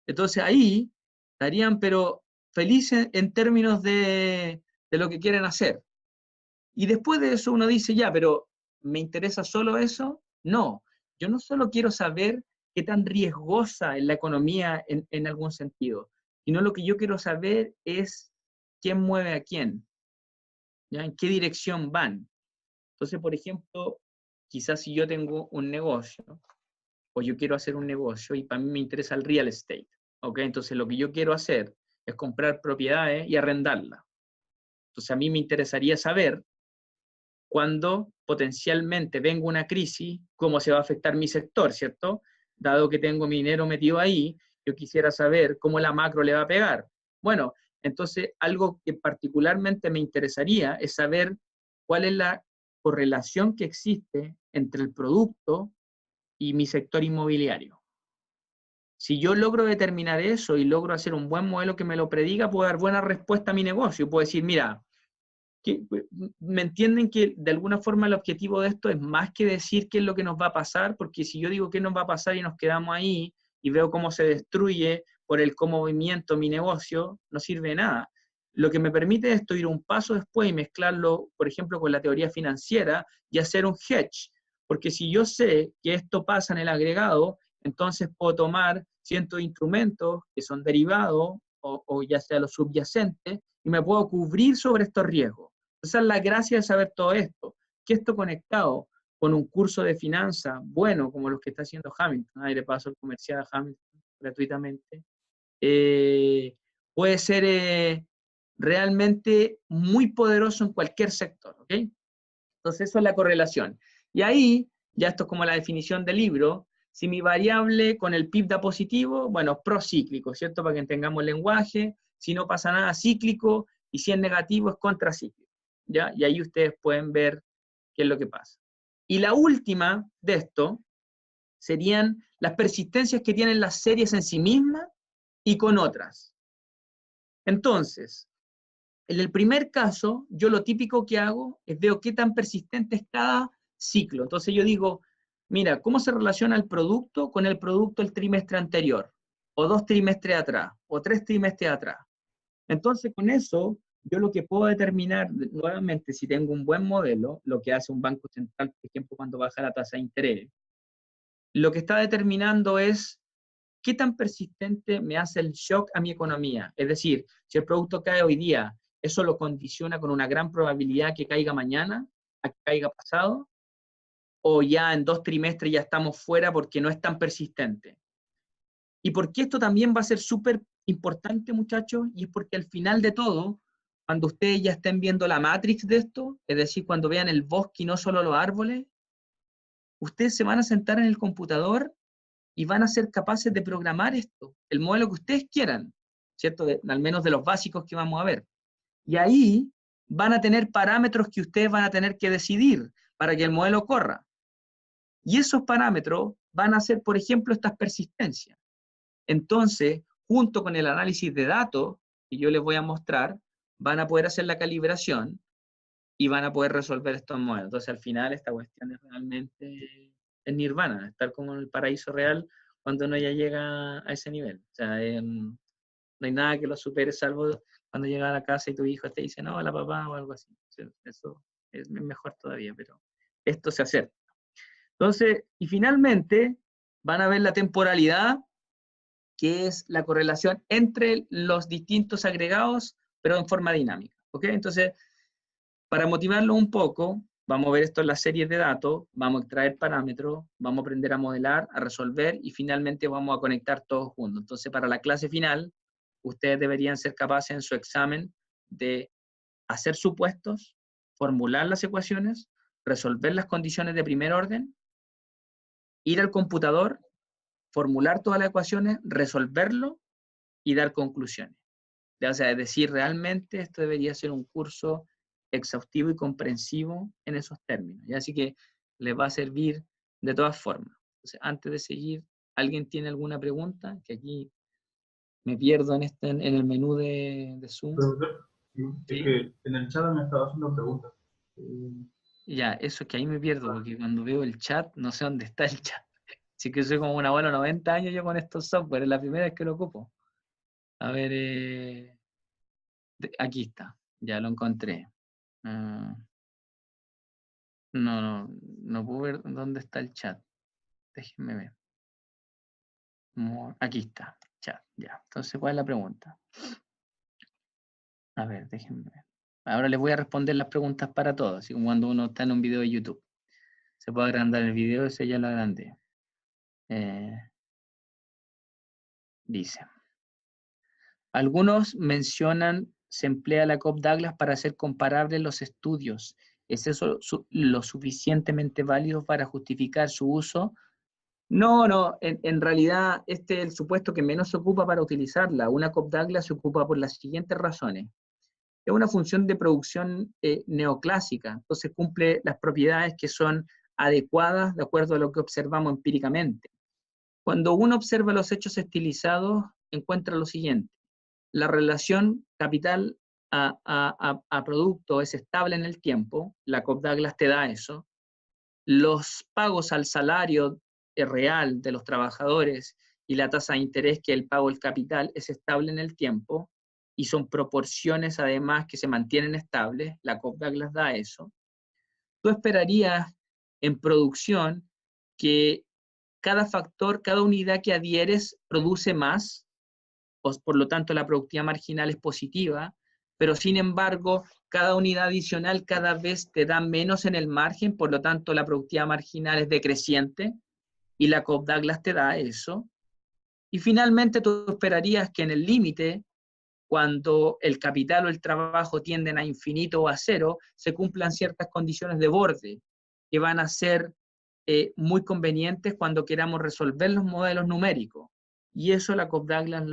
[SPEAKER 1] Entonces ahí estarían, pero felices en términos de lo que quieren hacer. Y después de eso uno dice, ya, pero ¿me interesa solo eso? No, yo no solo quiero saber qué tan riesgosa es la economía en algún sentido, sino lo que yo quiero saber es quién mueve a quién, ¿ya? En qué dirección van. Entonces, por ejemplo, quizás si yo tengo un negocio, o yo quiero hacer un negocio y para mí me interesa el real estate, ¿ok? Entonces lo que yo quiero hacer es comprar propiedades y arrendarlas. Entonces a mí me interesaría saber cuando potencialmente venga una crisis, cómo se va a afectar mi sector, ¿cierto? Dado que tengo mi dinero metido ahí, yo quisiera saber cómo la macro le va a pegar. Bueno, entonces algo que particularmente me interesaría es saber cuál es la correlación que existe entre el producto y mi sector inmobiliario. Si yo logro determinar eso y logro hacer un buen modelo que me lo prediga, puedo dar buena respuesta a mi negocio. Puedo decir, mira, ¿me entienden que de alguna forma el objetivo de esto es más que decir qué es lo que nos va a pasar? Porque si yo digo qué nos va a pasar y nos quedamos ahí y veo cómo se destruye por el cómo movimiento mi negocio, no sirve de nada. Lo que me permite esto ir un paso después y mezclarlo, por ejemplo, con la teoría financiera y hacer un hedge. Porque si yo sé que esto pasa en el agregado, entonces puedo tomar ciertos instrumentos que son derivados o ya sea los subyacentes y me puedo cubrir sobre estos riesgos. Esa es la gracia de saber todo esto, que esto conectado con un curso de finanzas bueno, como los que está haciendo Hamilton, ahí le paso el comercial a Hamilton gratuitamente, puede ser realmente muy poderoso en cualquier sector, ¿ok? Entonces eso es la correlación. Y ahí, ya esto es como la definición del libro, si mi variable con el PIB da positivo, bueno, procíclico, ¿cierto? Para que entendamos el lenguaje, si no pasa nada, cíclico, y si es negativo, es contracíclico, ¿ya? Y ahí ustedes pueden ver qué es lo que pasa. Y la última de esto serían las persistencias que tienen las series en sí mismas y con otras. Entonces, en el primer caso, yo lo típico que hago es veo qué tan persistente es cada ciclo. Entonces yo digo, mira, ¿cómo se relaciona el producto con el producto el trimestre anterior? O 2 trimestres atrás, o 3 trimestres atrás. Entonces con eso, yo lo que puedo determinar, nuevamente, si tengo un buen modelo, lo que hace un banco central, por ejemplo, cuando baja la tasa de interés, lo que está determinando es qué tan persistente me hace el shock a mi economía. Es decir, si el producto cae hoy día, ¿eso lo condiciona con una gran probabilidad que caiga mañana, a que caiga pasado? ¿O ya en 2 trimestres ya estamos fuera porque no es tan persistente? Y porque esto también va a ser súper importante, muchachos, y es porque al final de todo, cuando ustedes ya estén viendo la matrix de esto, es decir, cuando vean el bosque y no solo los árboles, ustedes se van a sentar en el computador y van a ser capaces de programar esto, el modelo que ustedes quieran, ¿cierto? Al menos de los básicos que vamos a ver. Y ahí van a tener parámetros que ustedes van a tener que decidir para que el modelo corra. Y esos parámetros van a ser, por ejemplo, estas persistencias. Entonces, junto con el análisis de datos que yo les voy a mostrar, van a poder hacer la calibración y van a poder resolver estos modelos. Entonces, al final, esta cuestión es realmente el nirvana, estar como en el paraíso real cuando uno ya llega a ese nivel. O sea, no hay nada que lo supere salvo cuando llega a la casa y tu hijo te dice, no, hola papá, o algo así. O sea, eso es mejor todavía, pero esto se acerca. Entonces, y finalmente, van a ver la temporalidad, que es la correlación entre los distintos agregados, pero en forma dinámica. ¿Ok? Entonces, para motivarlo un poco, vamos a ver esto en las series de datos, vamos a extraer parámetros, vamos a aprender a modelar, a resolver, y finalmente vamos a conectar todos juntos. Entonces, para la clase final, ustedes deberían ser capaces en su examen de hacer supuestos, formular las ecuaciones, resolver las condiciones de primer orden, ir al computador, formular todas las ecuaciones, resolverlo y dar conclusiones. O sea, es decir, realmente esto debería ser un curso exhaustivo y comprensivo en esos términos. ¿Ya? Así que les va a servir de todas formas. Entonces, antes de seguir, ¿alguien tiene alguna pregunta? Que aquí me pierdo en el menú de Zoom.
[SPEAKER 2] Profesor, es
[SPEAKER 1] ¿Sí?
[SPEAKER 2] que en el chat me estaba haciendo preguntas.
[SPEAKER 1] Ya, eso es que ahí me pierdo, porque cuando veo el chat, no sé dónde está el chat. Así que soy como un abuelo 90 años yo con estos software, es la primera vez que lo ocupo. A ver, aquí está, ya lo encontré. Ah, no puedo ver dónde está el chat. Déjenme ver. Aquí está, chat, ya. Entonces, ¿cuál es la pregunta? A ver, déjenme ver. Ahora les voy a responder las preguntas para todos, así como cuando uno está en un video de YouTube. Se puede agrandar el video, ese ya lo agrandé. Dice. Algunos mencionan, se emplea la Cobb-Douglas para hacer comparables los estudios. ¿Es eso lo suficientemente válido para justificar su uso? No, en realidad este es el supuesto que menos se ocupa para utilizarla. Una Cobb-Douglas se ocupa por las siguientes razones. Es una función de producción neoclásica, entonces cumple las propiedades que son adecuadas de acuerdo a lo que observamos empíricamente. Cuando uno observa los hechos estilizados, encuentra lo siguiente. La relación capital a producto es estable en el tiempo, la Cobb-Douglas te da eso. Los pagos al salario real de los trabajadores y la tasa de interés, que es el pago del capital, es estable en el tiempo, y son proporciones además que se mantienen estables, la Cobb-Douglas da eso. Tú esperarías en producción que cada factor, cada unidad que adhieres produce más, por lo tanto la productividad marginal es positiva, pero sin embargo cada unidad adicional cada vez te da menos en el margen, por lo tanto la productividad marginal es decreciente, y la Cobb-Douglas te da eso. Y finalmente tú esperarías que en el límite, cuando el capital o el trabajo tienden a infinito o a cero, se cumplan ciertas condiciones de borde que van a ser muy convenientes cuando queramos resolver los modelos numéricos. Y eso la Cobb-Douglas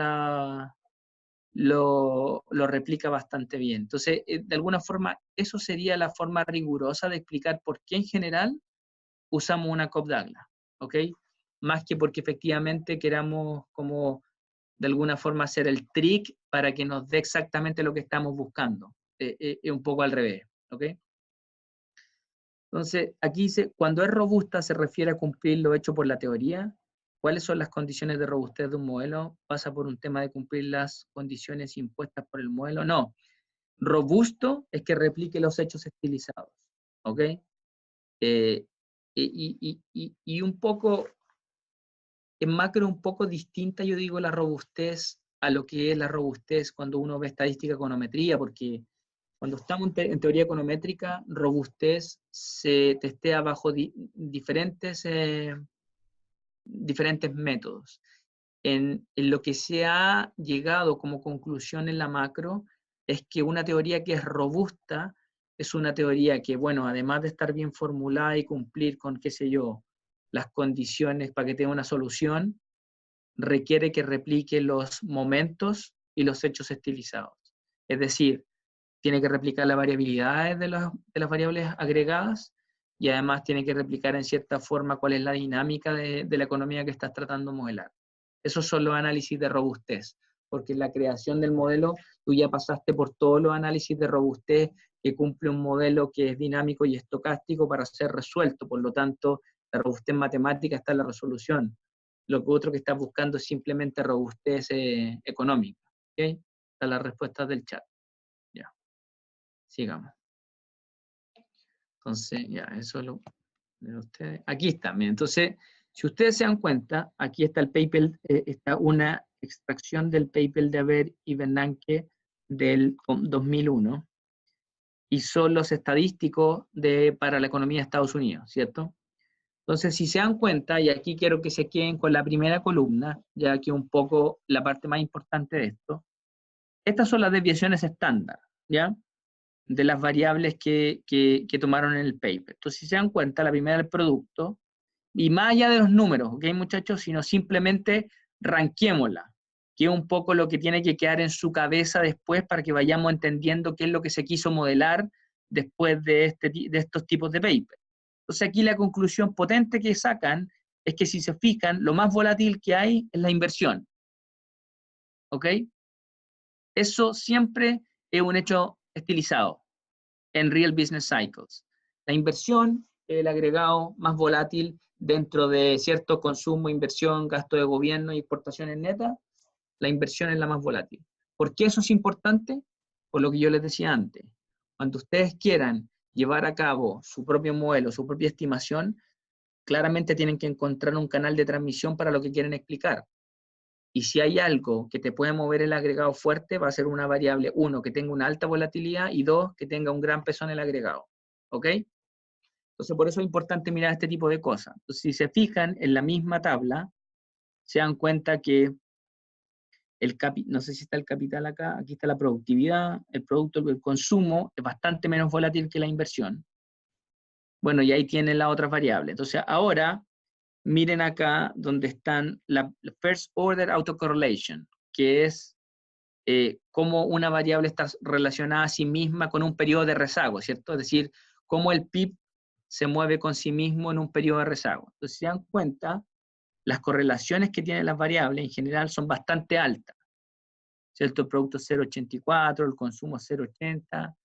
[SPEAKER 1] lo replica bastante bien. Entonces, de alguna forma, eso sería la forma rigurosa de explicar por qué en general usamos una Cobb-Douglas, ¿ok? Más que porque efectivamente queramos como de alguna forma hacer el trick para que nos dé exactamente lo que estamos buscando. Es un poco al revés, ¿ok? Entonces, aquí dice, cuando es robusta se refiere a cumplir lo hecho por la teoría. ¿Cuáles son las condiciones de robustez de un modelo? ¿Pasa por un tema de cumplir las condiciones impuestas por el modelo? No. Robusto es que replique los hechos estilizados, ¿ok? Y un poco, en macro un poco distinta, yo digo, la robustez a lo que es la robustez cuando uno ve estadística econometría, porque cuando estamos en teoría econométrica, robustez se testea bajo diferentes métodos. En lo que se ha llegado como conclusión en la macro es que una teoría que es robusta es una teoría que, bueno, además de estar bien formulada y cumplir con, qué sé yo, las condiciones para que tenga una solución, requiere que replique los momentos y los hechos estilizados. Es decir, tiene que replicar las variabilidades de las variables agregadas, y además tiene que replicar en cierta forma cuál es la dinámica de la economía que estás tratando de modelar. Esos son los análisis de robustez, porque en la creación del modelo tú ya pasaste por todos los análisis de robustez que cumple un modelo que es dinámico y estocástico para ser resuelto. Por lo tanto, la robustez matemática está en la resolución. Lo que otro que estás buscando es simplemente robustez económica. ¿Okay? Están las respuestas del chat. Ya, sigamos. Entonces, ya, eso lo de ustedes. Aquí está, miren. Entonces, si ustedes se dan cuenta, aquí está el paper, está una extracción del paper de Aber y Bernanke del 2001, y son los estadísticos para la economía de Estados Unidos, ¿cierto? Entonces, si se dan cuenta, y aquí quiero que se queden con la primera columna, ya que un poco la parte más importante de esto, estas son las desviaciones estándar, ¿ya? De las variables que tomaron en el paper. Entonces, si se dan cuenta, la primera es el producto, y más allá de los números, ¿ok, muchachos? Sino simplemente ranquémosla, que es un poco lo que tiene que quedar en su cabeza después para que vayamos entendiendo qué es lo que se quiso modelar después de estos tipos de paper. Entonces aquí la conclusión potente que sacan es que si se fijan, lo más volátil que hay es la inversión. ¿Ok? Eso siempre es un hecho estilizado en Real Business Cycles. La inversión es el agregado más volátil dentro de cierto consumo, inversión, gasto de gobierno y exportaciones netas. La inversión es la más volátil. ¿Por qué eso es importante? Por lo que yo les decía antes. Cuando ustedes quieran llevar a cabo su propio modelo, su propia estimación, claramente tienen que encontrar un canal de transmisión para lo que quieren explicar. Y si hay algo que te puede mover el agregado fuerte, va a ser una variable, uno, que tenga una alta volatilidad, y dos, que tenga un gran peso en el agregado. ¿Ok? Entonces, por eso es importante mirar este tipo de cosas. Entonces, si se fijan en la misma tabla, se dan cuenta que no sé si está el capital acá, aquí está la productividad, el producto, el consumo es bastante menos volátil que la inversión. Bueno, y ahí tienen las otras variables. Entonces, ahora miren acá donde están la first order autocorrelation, que es cómo una variable está relacionada a sí misma con un periodo de rezago, ¿cierto? Es decir, cómo el PIB se mueve con sí mismo en un periodo de rezago. Entonces, si se dan cuenta, las correlaciones que tienen las variables en general son bastante altas, ¿cierto? El producto es 0,84, el consumo es 0,80.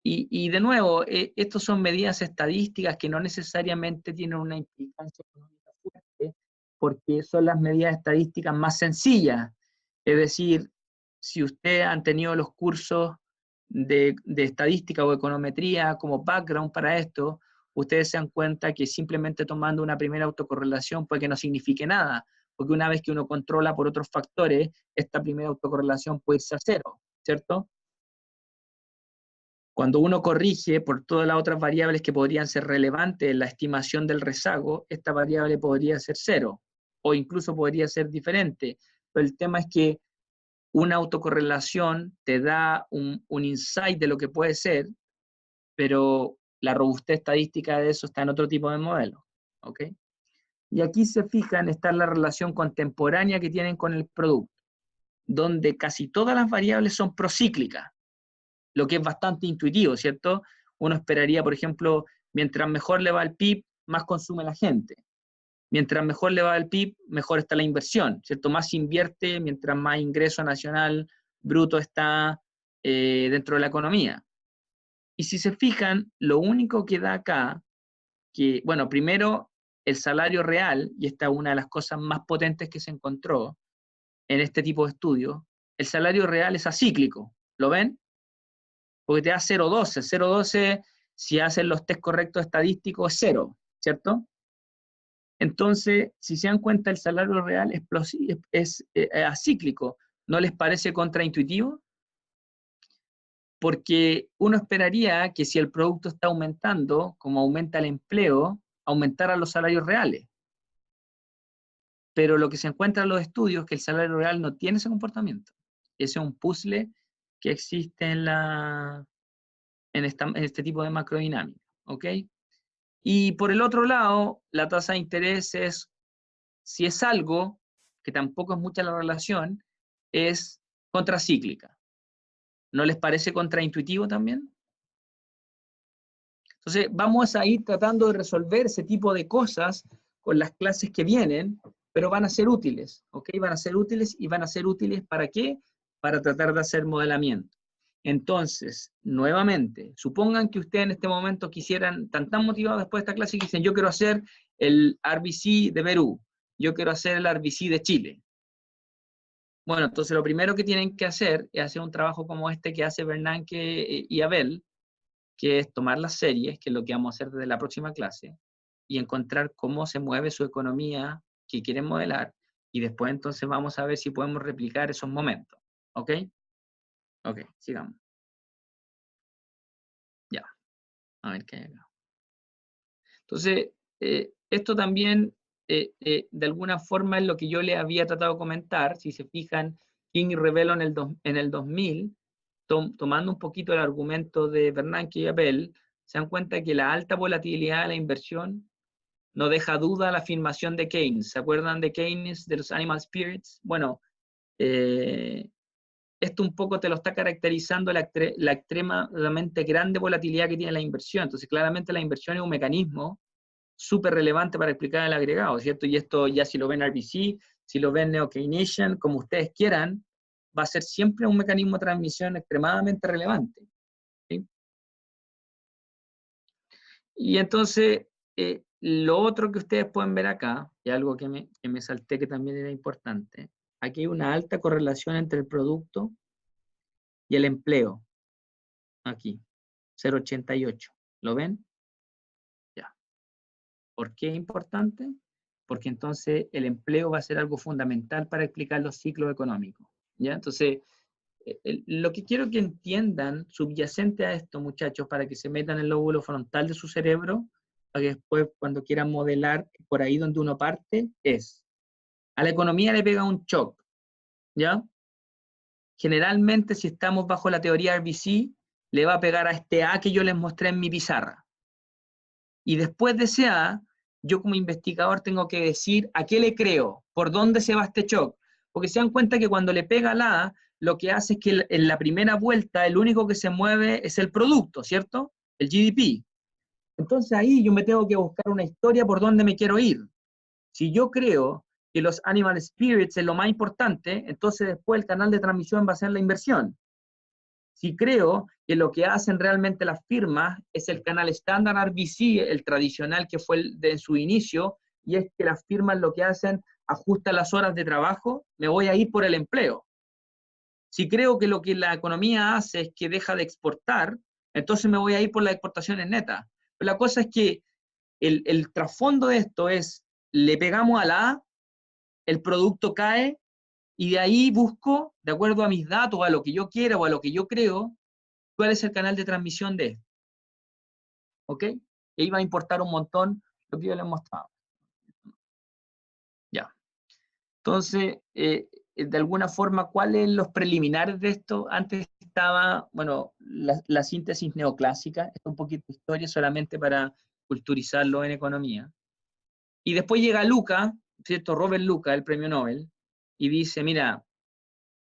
[SPEAKER 1] Y de nuevo, estos son medidas estadísticas que no necesariamente tienen una implicancia económica fuerte, porque son las medidas estadísticas más sencillas. Es decir, si ustedes han tenido los cursos de estadística o econometría como background para esto, ustedes se dan cuenta que simplemente tomando una primera autocorrelación puede que no signifique nada, porque una vez que uno controla por otros factores, esta primera autocorrelación puede irse a cero, ¿cierto? Cuando uno corrige por todas las otras variables que podrían ser relevantes en la estimación del rezago, esta variable podría ser cero, o incluso podría ser diferente. Pero el tema es que una autocorrelación te da un insight de lo que puede ser, pero la robustez estadística de eso está en otro tipo de modelo. ¿Ok? Y aquí se fijan, está la relación contemporánea que tienen con el producto, donde casi todas las variables son procíclicas, lo que es bastante intuitivo, ¿cierto? Uno esperaría, por ejemplo, mientras mejor le va el PIB, más consume la gente. Mientras mejor le va el PIB, mejor está la inversión, ¿cierto? Más se invierte, mientras más ingreso nacional bruto está dentro de la economía. Y si se fijan, lo único que da acá, que, bueno, primero, el salario real, y esta es una de las cosas más potentes que se encontró en este tipo de estudios, el salario real es acíclico, ¿lo ven? Porque te da 0,12. 0,12, si hacen los test correctos estadísticos, es 0, ¿cierto? Entonces, si se dan cuenta, el salario real es acíclico. ¿No les parece contraintuitivo? Porque uno esperaría que si el producto está aumentando, como aumenta el empleo, aumentaran los salarios reales. Pero lo que se encuentra en los estudios es que el salario real no tiene ese comportamiento. Ese es un puzzle que existe en este tipo de macrodinámica. ¿Ok? Y por el otro lado, la tasa de interés es, si es algo, que tampoco es mucha la relación, es contracíclica. ¿No les parece contraintuitivo también? Entonces, vamos a ir tratando de resolver ese tipo de cosas con las clases que vienen, pero van a ser útiles, ¿ok? Van a ser útiles y van a ser útiles ¿para qué? Para tratar de hacer modelamiento. Entonces, nuevamente, supongan que ustedes en este momento quisieran, tan motivados después de esta clase, que dicen, yo quiero hacer el RBC de Perú, yo quiero hacer el RBC de Chile. Bueno, entonces lo primero que tienen que hacer es hacer un trabajo como este que hace Bernanke y Abel, que es tomar las series, que es lo que vamos a hacer desde la próxima clase, y encontrar cómo se mueve su economía que quieren modelar, y después entonces vamos a ver si podemos replicar esos momentos. ¿Ok? Ok, sigamos. A ver qué hay acá. Entonces, esto también, de alguna forma, es lo que yo le había tratado de comentar. Si se fijan, King y Revelo en el 2000, tomando un poquito el argumento de Bernanke y Appel, se dan cuenta que la alta volatilidad de la inversión no deja duda la afirmación de Keynes. ¿Se acuerdan de Keynes, de los animal spirits? Bueno, esto un poco te lo está caracterizando la extremadamente grande volatilidad que tiene la inversión. Entonces, claramente la inversión es un mecanismo súper relevante para explicar el agregado, ¿cierto? Y esto ya si lo ven RBC, si lo ven Neo-Keynesian, como ustedes quieran, va a ser siempre un mecanismo de transmisión extremadamente relevante, ¿sí? Y entonces, lo otro que ustedes pueden ver acá, y algo que me salté que también era importante, aquí hay una alta correlación entre el producto y el empleo, aquí, 0,88. ¿Lo ven? Ya. ¿Por qué es importante? Porque entonces el empleo va a ser algo fundamental para explicar los ciclos económicos, ¿ya? Entonces, lo que quiero que entiendan, subyacente a esto, muchachos, para que se metan en el lóbulo frontal de su cerebro, para que después, cuando quieran modelar por ahí donde uno parte, es, a la economía le pega un shock, ¿ya? Generalmente, si estamos bajo la teoría RBC, le va a pegar a este A que yo les mostré en mi pizarra. Y después de ese A, yo como investigador tengo que decir a qué le creo, por dónde se va este shock. Porque se dan cuenta que cuando le pega al A, lo que hace es que en la primera vuelta el único que se mueve es el producto, ¿cierto? El GDP. Entonces ahí yo me tengo que buscar una historia por dónde me quiero ir. Si yo creo que los animal spirits es lo más importante, entonces después el canal de transmisión va a ser la inversión. Si creo que lo que hacen realmente las firmas es el canal estándar RBC, el tradicional que fue de su inicio, y es que las firmas lo que hacen ajustan las horas de trabajo, me voy a ir por el empleo. Si creo que lo que la economía hace es que deja de exportar, entonces me voy a ir por las exportaciones netas. Pero la cosa es que el trasfondo de esto es, le pegamos a la A, el producto cae, y de ahí busco, de acuerdo a mis datos, a lo que yo quiero o a lo que yo creo, cuál es el canal de transmisión de esto. ¿Ok? Y ahí va a importar un montón lo que yo les he mostrado. Ya. Entonces, de alguna forma, ¿cuáles son los preliminares de esto? Antes estaba, bueno, la síntesis neoclásica, es un poquito de historia solamente para culturizarlo en economía. Y después llega Luca, ¿cierto? Robert Luca, el premio Nobel, y dice, mira,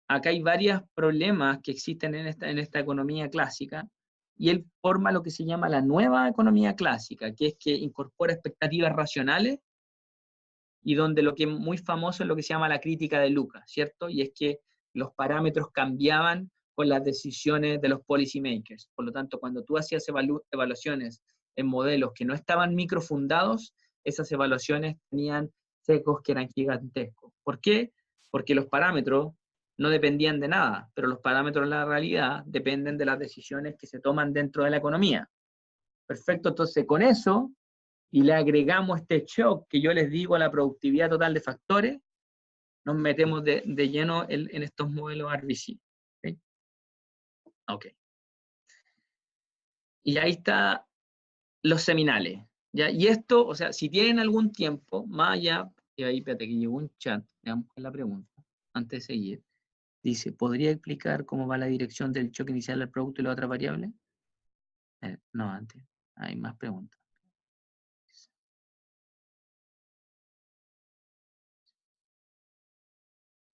[SPEAKER 1] acá hay varios problemas que existen en esta economía clásica, y él forma lo que se llama la nueva economía clásica, que es que incorpora expectativas racionales, y donde lo que es muy famoso es lo que se llama la crítica de Luca, ¿cierto? Y es que los parámetros cambiaban con las decisiones de los policy makers. Por lo tanto, cuando tú hacías evaluaciones en modelos que no estaban microfundados, esas evaluaciones tenían sesgos que eran gigantescos. ¿Por qué? Porque los parámetros no dependían de nada, pero los parámetros en la realidad dependen de las decisiones que se toman dentro de la economía. Perfecto, entonces con eso, y le agregamos este shock que yo les digo a la productividad total de factores, nos metemos de lleno en estos modelos RBC. ¿Okay? Ok. Y ahí está los seminales. ¿Ya? Y esto, o sea, si tienen algún tiempo, más allá, y ahí, espérate, que llegó un chat, veamos con la pregunta, antes de seguir. Dice, ¿podría explicar cómo va la dirección del shock inicial del producto y la otra variable? No, antes. Hay más preguntas.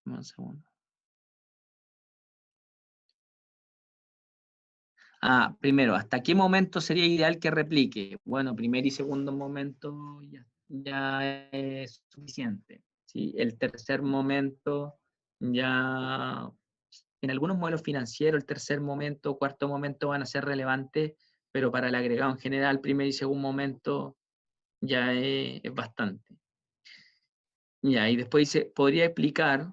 [SPEAKER 1] Un segundo. Primero, ¿hasta qué momento sería ideal que replique? Bueno, primer y segundo momento ya es suficiente. ¿Sí? El tercer momento ya, en algunos modelos financieros, el tercer momento, cuarto momento van a ser relevantes, pero para el agregado en general, primer y segundo momento ya es bastante. Ya, y después dice, ¿podría explicar?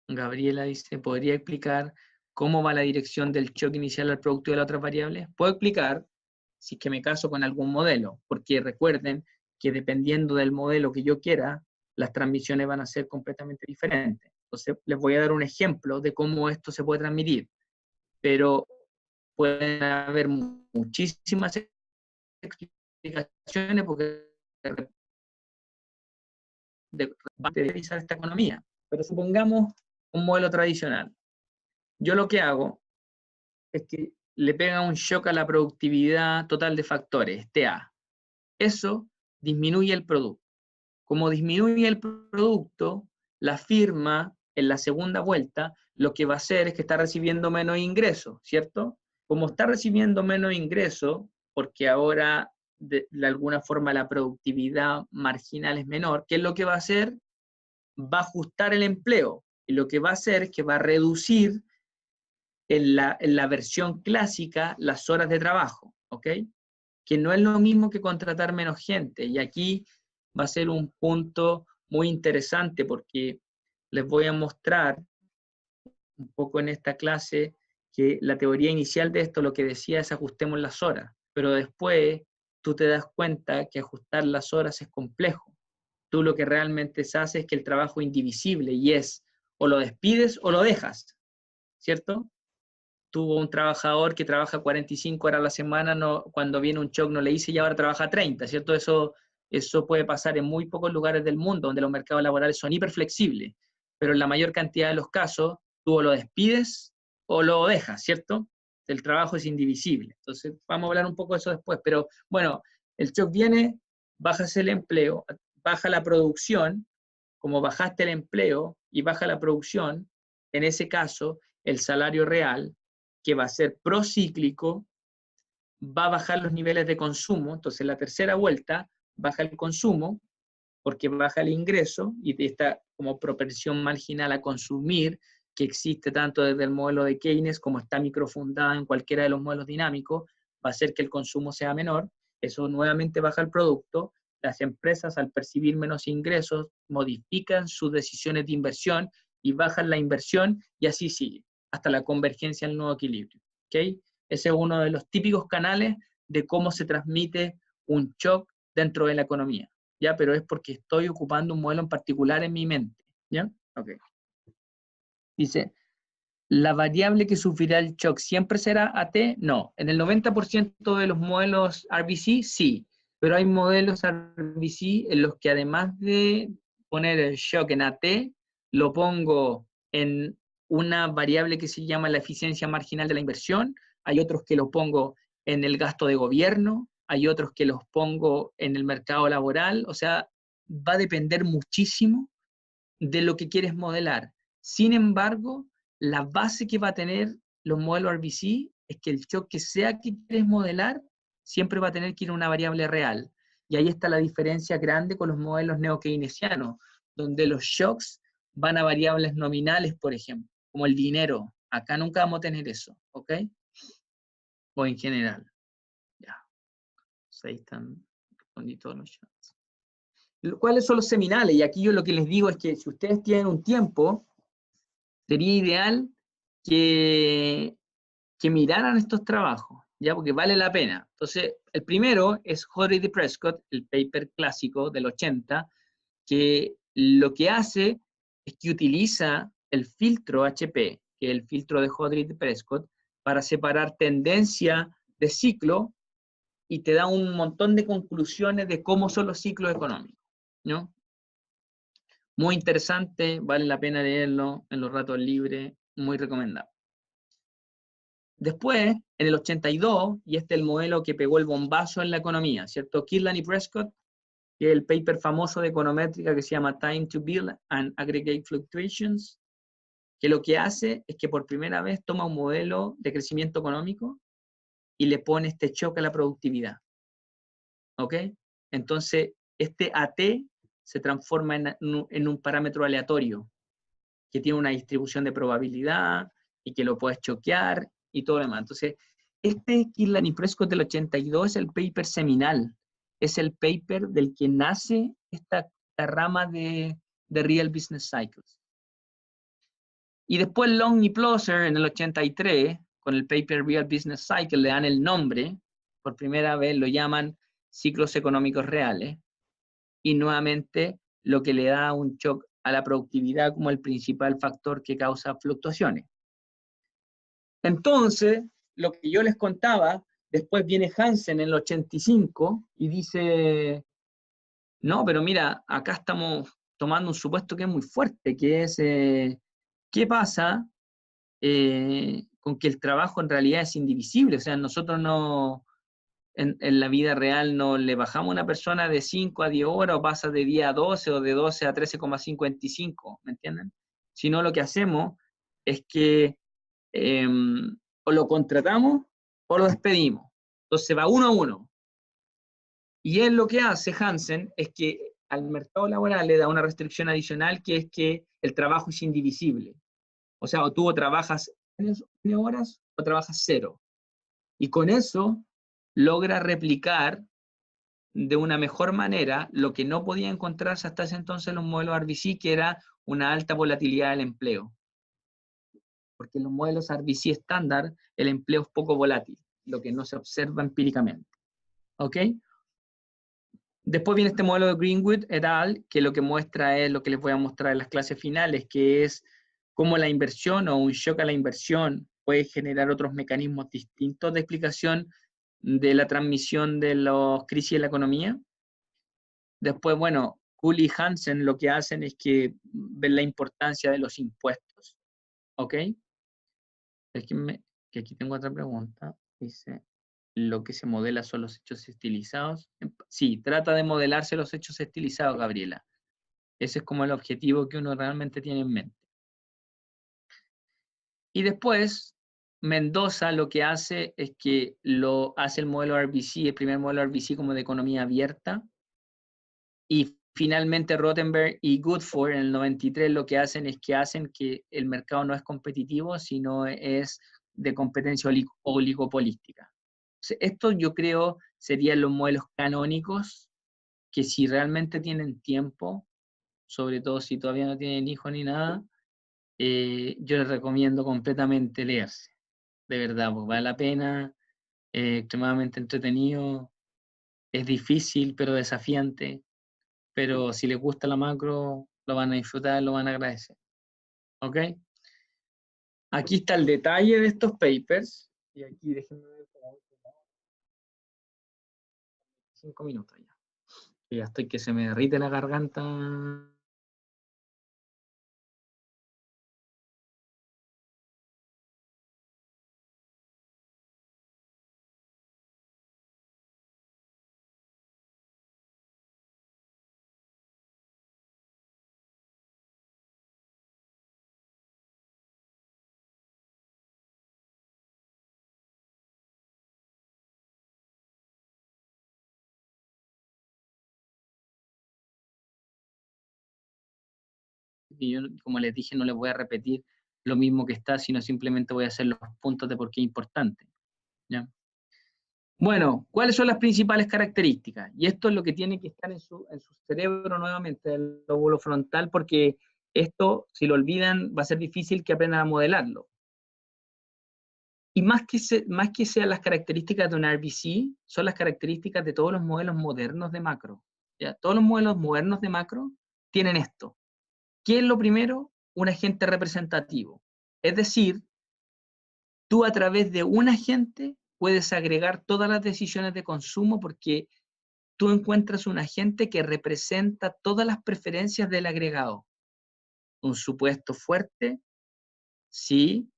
[SPEAKER 1] Gabriela dice, ¿podría explicar cómo va la dirección del shock inicial al producto de las otras variables? Puedo explicar si es que me caso con algún modelo, porque recuerden que dependiendo del modelo que yo quiera, las transmisiones van a ser completamente diferentes. Entonces, les voy a dar un ejemplo de cómo esto se puede transmitir, pero pueden haber muchísimas explicaciones porque de realizar esta economía. Pero supongamos un modelo tradicional. Yo lo que hago es que le pega un shock a la productividad total de factores, TA. Eso disminuye el producto. Como disminuye el producto, la firma en la segunda vuelta lo que va a hacer es que está recibiendo menos ingresos, ¿cierto? Como está recibiendo menos ingresos, porque ahora de alguna forma la productividad marginal es menor, ¿qué es lo que va a hacer? Va a ajustar el empleo. Y lo que va a hacer es que va a reducir en la versión clásica las horas de trabajo, ¿ok? Que no es lo mismo que contratar menos gente. Y aquí va a ser un punto muy interesante porque les voy a mostrar un poco en esta clase que la teoría inicial de esto lo que decía es ajustemos las horas, pero después tú te das cuenta que ajustar las horas es complejo. Tú lo que realmente se hace es que el trabajo es indivisible y es o lo despides o lo dejas, ¿cierto? Tuvo un trabajador que trabaja 45 horas a la semana, no, cuando viene un shock no le dice y ahora trabaja 30, ¿cierto? Eso puede pasar en muy pocos lugares del mundo donde los mercados laborales son hiperflexibles, pero en la mayor cantidad de los casos tú o lo despides o lo dejas, ¿cierto? El trabajo es indivisible. Entonces vamos a hablar un poco de eso después, pero bueno, el shock viene, bajas el empleo, baja la producción, como bajaste el empleo y baja la producción, en ese caso el salario real, que va a ser procíclico, va a bajar los niveles de consumo. Entonces, en la tercera vuelta baja el consumo porque baja el ingreso y esta como propensión marginal a consumir que existe tanto desde el modelo de Keynes como está microfundada en cualquiera de los modelos dinámicos, va a hacer que el consumo sea menor. Eso nuevamente baja el producto. Las empresas, al percibir menos ingresos, modifican sus decisiones de inversión y bajan la inversión y así sigue hasta la convergencia al nuevo equilibrio. ¿Okay? Ese es uno de los típicos canales de cómo se transmite un shock dentro de la economía, ¿ya? Pero es porque estoy ocupando un modelo en particular en mi mente, ¿ya? Ok. Dice, ¿la variable que sufrirá el shock siempre será AT? No. En el 90% de los modelos RBC, sí. Pero hay modelos RBC en los que además de poner el shock en AT, lo pongo en una variable que se llama la eficiencia marginal de la inversión. Hay otros que lo pongo en el gasto de gobierno. Hay otros que los pongo en el mercado laboral. O sea, va a depender muchísimo de lo que quieres modelar. Sin embargo, la base que va a tener los modelos RBC es que el shock que sea que quieres modelar siempre va a tener que ir a una variable real. Y ahí está la diferencia grande con los modelos neo-keynesianos, donde los shocks van a variables nominales, por ejemplo, como el dinero. Acá nunca vamos a tener eso, ¿ok? O en general. Ya. Ahí están respondidos los shocks. ¿Cuáles son los seminales? Y aquí yo lo que les digo es que si ustedes tienen un tiempo, sería ideal que miraran estos trabajos, ¿ya? Porque vale la pena. Entonces, el primero es Hodry de Prescott, el paper clásico del 80, que lo que hace es que utiliza el filtro HP, que es el filtro de Hodry de Prescott, para separar tendencia de ciclo y te da un montón de conclusiones de cómo son los ciclos económicos, ¿no? Muy interesante, vale la pena leerlo en los ratos libres, muy recomendable. Después, en el 82, y este es el modelo que pegó el bombazo en la economía, ¿cierto? Kirtland y Prescott, que es el paper famoso de econométrica que se llama Time to Build and Aggregate Fluctuations, que lo que hace es que por primera vez toma un modelo de crecimiento económico y le pone este choque a la productividad. ¿Ok? Entonces, este AT se transforma en un parámetro aleatorio que tiene una distribución de probabilidad y que lo puedes choquear y todo lo demás. Entonces, este Kirtland y Prescott del 82 es el paper seminal, es el paper del que nace esta rama de Real Business Cycles. Y después Long y Plosser en el 83, con el paper Real Business Cycle, le dan el nombre, por primera vez lo llaman ciclos económicos reales, y nuevamente lo que le da un shock a la productividad como el principal factor que causa fluctuaciones. Entonces, lo que yo les contaba Después viene Hansen en el 85 y dice, no, pero mira, acá estamos tomando un supuesto que es muy fuerte, que es, ¿qué pasa con que el trabajo en realidad es indivisible? O sea, nosotros no, en la vida real no le bajamos a una persona de 5 a 10 horas o pasa de 10 a 12 o de 12 a 13,55, ¿me entienden? Sino lo que hacemos es que o lo contratamos o lo despedimos. Entonces va uno a uno. Y él lo que hace, Hansen, es que al mercado laboral le da una restricción adicional que es que el trabajo es indivisible. O sea, o tú trabajas N horas o trabajas 0. Y con eso logra replicar de una mejor manera lo que no podía encontrarse hasta ese entonces en los modelos RBC, que era una alta volatilidad del empleo. Porque en los modelos RBC estándar el empleo es poco volátil, lo que no se observa empíricamente. ¿Ok? Después viene este modelo de Greenwood et al., que lo que muestra es lo que les voy a mostrar en las clases finales, que es cómo la inversión o un shock a la inversión puede generar otros mecanismos distintos de explicación de la transmisión de las crisis en la economía. Después, bueno, Cooley y Hansen lo que hacen es que ven la importancia de los impuestos. ¿Ok? Es que aquí tengo otra pregunta. Dice, ¿lo que se modela son los hechos estilizados? Sí, trata de modelarse los hechos estilizados, Gabriela. Ese es como el objetivo que uno realmente tiene en mente. Y después, Mendoza lo que hace es que lo hace el modelo RBC, el primer modelo RBC como de economía abierta. Y finalmente Rothenberg y Goodford en el 93 lo que hacen es que hacen que el mercado no es competitivo, sino es de competencia oligopolística. Esto yo creo serían los modelos canónicos que si realmente tienen tiempo, sobre todo si todavía no tienen hijos ni nada, yo les recomiendo completamente leerse. De verdad, porque vale la pena, extremadamente entretenido, es difícil pero desafiante, pero si les gusta la macro, lo van a disfrutar, lo van a agradecer. ¿Ok? Aquí está el detalle de estos papers, y aquí déjenme ver como 5 minutos ya. Ya estoy que se me derrite la garganta. Y yo, como les dije, no les voy a repetir lo mismo que está, sino simplemente voy a hacer los puntos de por qué es importante. ¿Ya? Bueno, ¿cuáles son las principales características? Y esto es lo que tiene que estar en su cerebro nuevamente, el lóbulo frontal, porque esto, si lo olvidan, va a ser difícil que aprendan a modelarlo. Y más que sean las características de un RBC, son las características de todos los modelos modernos de macro. ¿Ya? Todos los modelos modernos de macro tienen esto. ¿Qué es lo primero? Un agente representativo. Es decir, tú a través de un agente puedes agregar todas las decisiones de consumo porque tú encuentras un agente que representa todas las preferencias del agregado. Un supuesto fuerte, sí,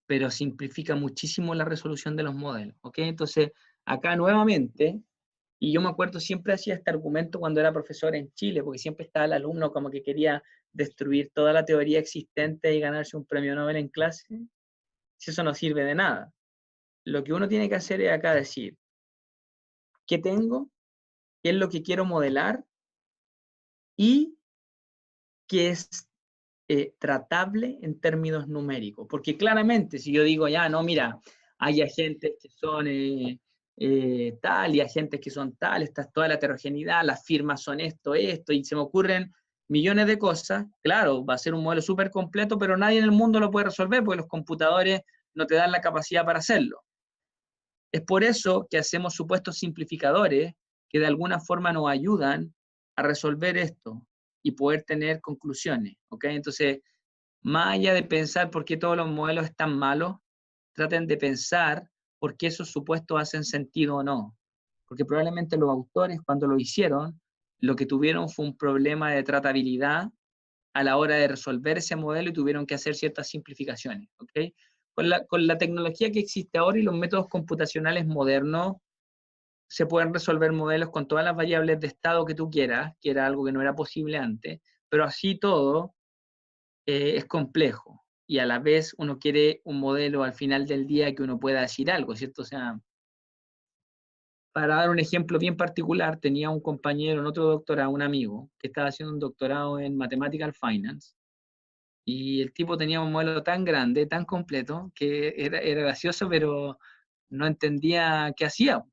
[SPEAKER 1] pero simplifica muchísimo la resolución de los modelos. ¿Ok? Entonces, acá nuevamente, y yo me acuerdo, siempre hacía este argumento cuando era profesor en Chile, porque siempre estaba el alumno como que quería destruir toda la teoría existente y ganarse un premio Nobel en clase, si eso no sirve de nada. Lo que uno tiene que hacer es acá decir, ¿qué tengo? ¿Qué es lo que quiero modelar? Y qué es tratable en términos numéricos. Porque claramente, si yo digo, ya, no, mira, hay agentes que son tal y agentes que son tal, esta es toda la heterogeneidad, las firmas son esto, y se me ocurren millones de cosas, claro, va a ser un modelo súper completo, pero nadie en el mundo lo puede resolver porque los computadores no te dan la capacidad para hacerlo. Es por eso que hacemos supuestos simplificadores que de alguna forma nos ayudan a resolver esto y poder tener conclusiones, ¿ok? Entonces, más allá de pensar por qué todos los modelos están malos, traten de pensar por qué esos supuestos hacen sentido o no. Porque probablemente los autores, cuando lo hicieron, lo que tuvieron fue un problema de tratabilidad a la hora de resolver ese modelo y tuvieron que hacer ciertas simplificaciones. ¿Okay? Con la tecnología que existe ahora y los métodos computacionales modernos, se pueden resolver modelos con todas las variables de estado que tú quieras, que era algo que no era posible antes, pero así todo es complejo. Y a la vez uno quiere un modelo al final del día que uno pueda decir algo, ¿cierto? O sea, para dar un ejemplo bien particular, tenía un compañero en otro doctorado, un amigo, que estaba haciendo un doctorado en Mathematical Finance, y el tipo tenía un modelo tan grande, tan completo, que era gracioso, pero no entendía qué hacía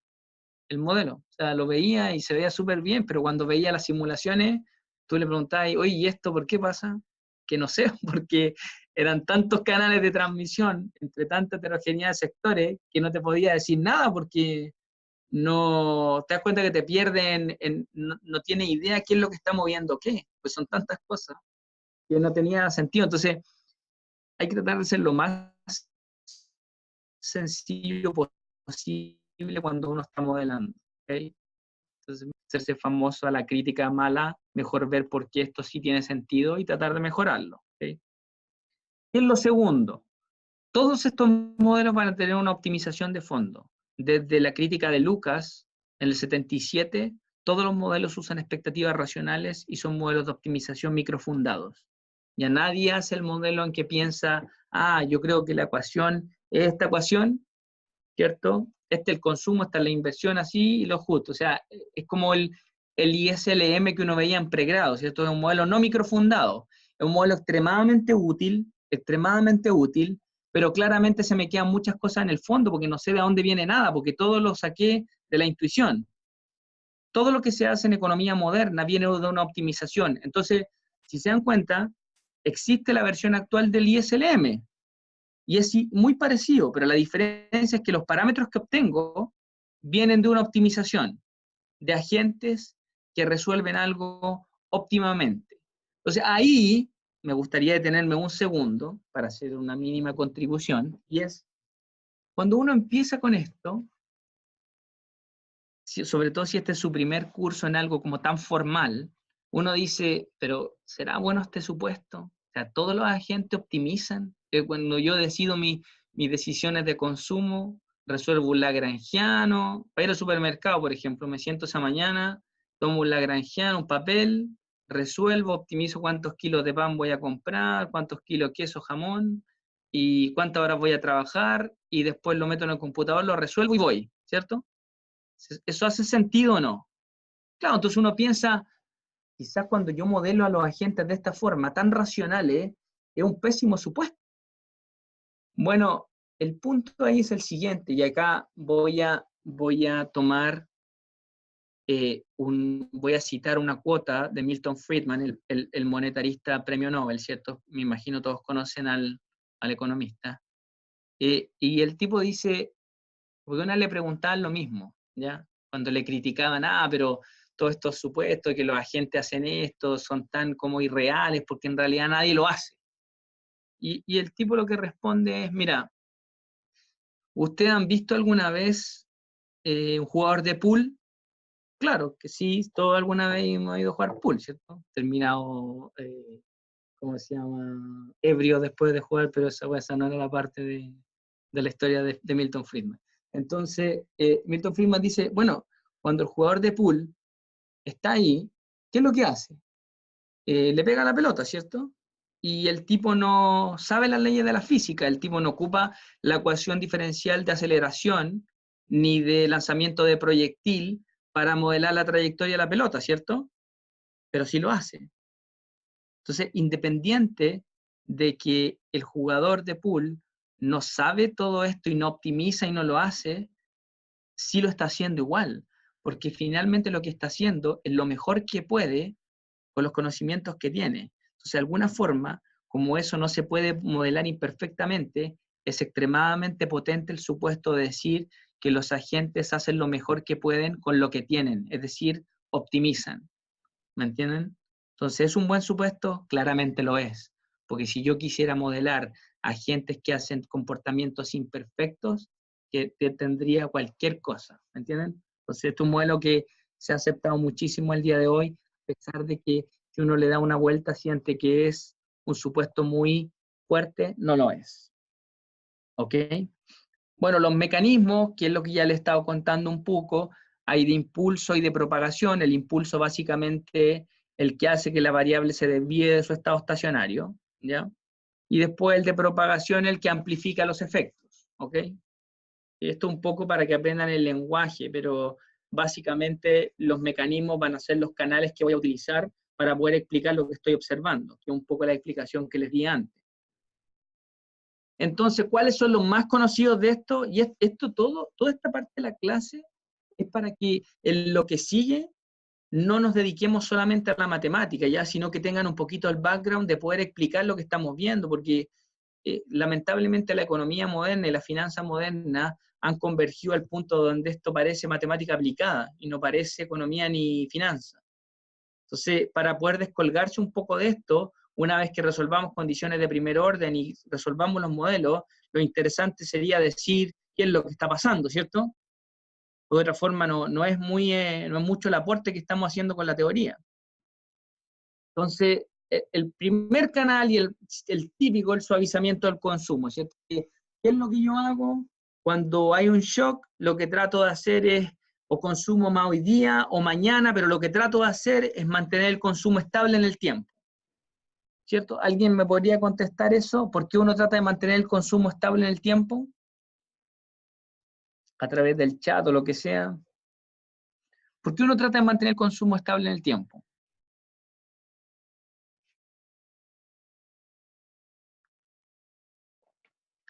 [SPEAKER 1] el modelo. O sea, lo veía y se veía súper bien, pero cuando veía las simulaciones, tú le preguntabas, oye, ¿y esto por qué pasa? Que no sé, porque eran tantos canales de transmisión entre tanta heterogeneidad de sectores que no te podía decir nada porque no te das cuenta que te pierden, no tiene idea qué es lo que está moviendo qué, pues son tantas cosas que no tenía sentido. Entonces, hay que tratar de ser lo más sencillo posible cuando uno está modelando. ¿Okay? Entonces, hacerse famoso a la crítica mala, mejor ver por qué esto sí tiene sentido y tratar de mejorarlo. ¿Okay? Y en lo segundo, todos estos modelos van a tener una optimización de fondo. Desde la crítica de Lucas, en el 77, todos los modelos usan expectativas racionales y son modelos de optimización microfundados. Ya nadie hace el modelo en que piensa, yo creo que la ecuación es esta ecuación, ¿cierto? Este es el consumo, esta es la inversión, así, y lo justo. O sea, es como el ISLM que uno veía en pregrado, ¿cierto? Es un modelo no microfundado. Es un modelo extremadamente útil, pero claramente se me quedan muchas cosas en el fondo porque no sé de dónde viene nada, porque todo lo saqué de la intuición. Todo lo que se hace en economía moderna viene de una optimización. Entonces, si se dan cuenta, existe la versión actual del ISLM, y es muy parecido, pero la diferencia es que los parámetros que obtengo vienen de una optimización, de agentes que resuelven algo óptimamente. Entonces ahí me gustaría detenerme un segundo para hacer una mínima contribución, y es, cuando uno empieza con esto, sobre todo si este es su primer curso en algo como tan formal, uno dice, pero ¿será bueno este supuesto? O sea, ¿todos los agentes optimizan? Cuando yo decido mis decisiones de consumo, resuelvo un lagrangiano, para ir al supermercado, por ejemplo, me siento esa mañana, tomo un lagrangiano, un papel, resuelvo, optimizo cuántos kilos de pan voy a comprar, cuántos kilos de queso, jamón, y cuántas horas voy a trabajar, y después lo meto en el computador, lo resuelvo y voy, ¿cierto? ¿Eso hace sentido o no? Claro, entonces uno piensa, quizás cuando yo modelo a los agentes de esta forma, tan racionales, es un pésimo supuesto. Bueno, el punto ahí es el siguiente, y acá voy a tomar, voy a citar una cuota de Milton Friedman, el monetarista premio Nobel, ¿cierto? Me imagino todos conocen al economista. Y el tipo dice, porque una le preguntaban lo mismo, ¿ya? Cuando le criticaban, pero todos estos supuestos que los agentes hacen esto son tan como irreales porque en realidad nadie lo hace. Y el tipo lo que responde es, mira, ¿ustedes han visto alguna vez un jugador de pool? Claro que sí, todos alguna vez hemos ido a jugar pool, ¿cierto? Terminado, ¿cómo se llama? Ebrio después de jugar, pero esa no era la parte de la historia de Milton Friedman. Entonces, Milton Friedman dice, bueno, cuando el jugador de pool está ahí, ¿qué es lo que hace? Le pega la pelota, ¿cierto? Y el tipo no sabe las leyes de la física, el tipo no ocupa la ecuación diferencial de aceleración ni de lanzamiento de proyectil para modelar la trayectoria de la pelota, ¿cierto? Pero sí lo hace. Entonces, independiente de que el jugador de pool no sabe todo esto y no optimiza y no lo hace, sí lo está haciendo igual, porque finalmente lo que está haciendo es lo mejor que puede con los conocimientos que tiene. Entonces, de alguna forma, como eso no se puede modelar imperfectamente, es extremadamente potente el supuesto de decir que los agentes hacen lo mejor que pueden con lo que tienen, es decir, optimizan. ¿Me entienden? Entonces, ¿es un buen supuesto? Claramente lo es. Porque si yo quisiera modelar agentes que hacen comportamientos imperfectos, que tendría cualquier cosa, ¿me entienden? Entonces, este es un modelo que se ha aceptado muchísimo el día de hoy, a pesar de que si uno le da una vuelta siente que es un supuesto muy fuerte, no lo es. ¿Ok? Bueno, los mecanismos, que es lo que ya le he estado contando un poco, hay de impulso y de propagación. El impulso básicamente el que hace que la variable se desvíe de su estado estacionario, ¿ya? Y después el de propagación, el que amplifica los efectos, ¿ok? Esto un poco para que aprendan el lenguaje, pero básicamente los mecanismos van a ser los canales que voy a utilizar para poder explicar lo que estoy observando, que es un poco la explicación que les di antes. Entonces, ¿cuáles son los más conocidos de esto? Y toda esta parte de la clase es para que en lo que sigue no nos dediquemos solamente a la matemática, ya, sino que tengan un poquito el background de poder explicar lo que estamos viendo, porque lamentablemente la economía moderna y la finanza moderna han convergido al punto donde esto parece matemática aplicada y no parece economía ni finanza. Entonces, para poder descolgarse un poco de esto, una vez que resolvamos condiciones de primer orden y resolvamos los modelos, lo interesante sería decir qué es lo que está pasando, ¿cierto? De otra forma, no es mucho el aporte que estamos haciendo con la teoría. Entonces, el primer canal y el típico, el suavizamiento del consumo, ¿cierto? ¿Qué es lo que yo hago? Cuando hay un shock, lo que trato de hacer es o consumo más hoy día o mañana, pero lo que trato de hacer es mantener el consumo estable en el tiempo. ¿Cierto? ¿Alguien me podría contestar eso? ¿Por qué uno trata de mantener el consumo estable en el tiempo? A través del chat o lo que sea. ¿Por qué uno trata de mantener el consumo estable en el tiempo?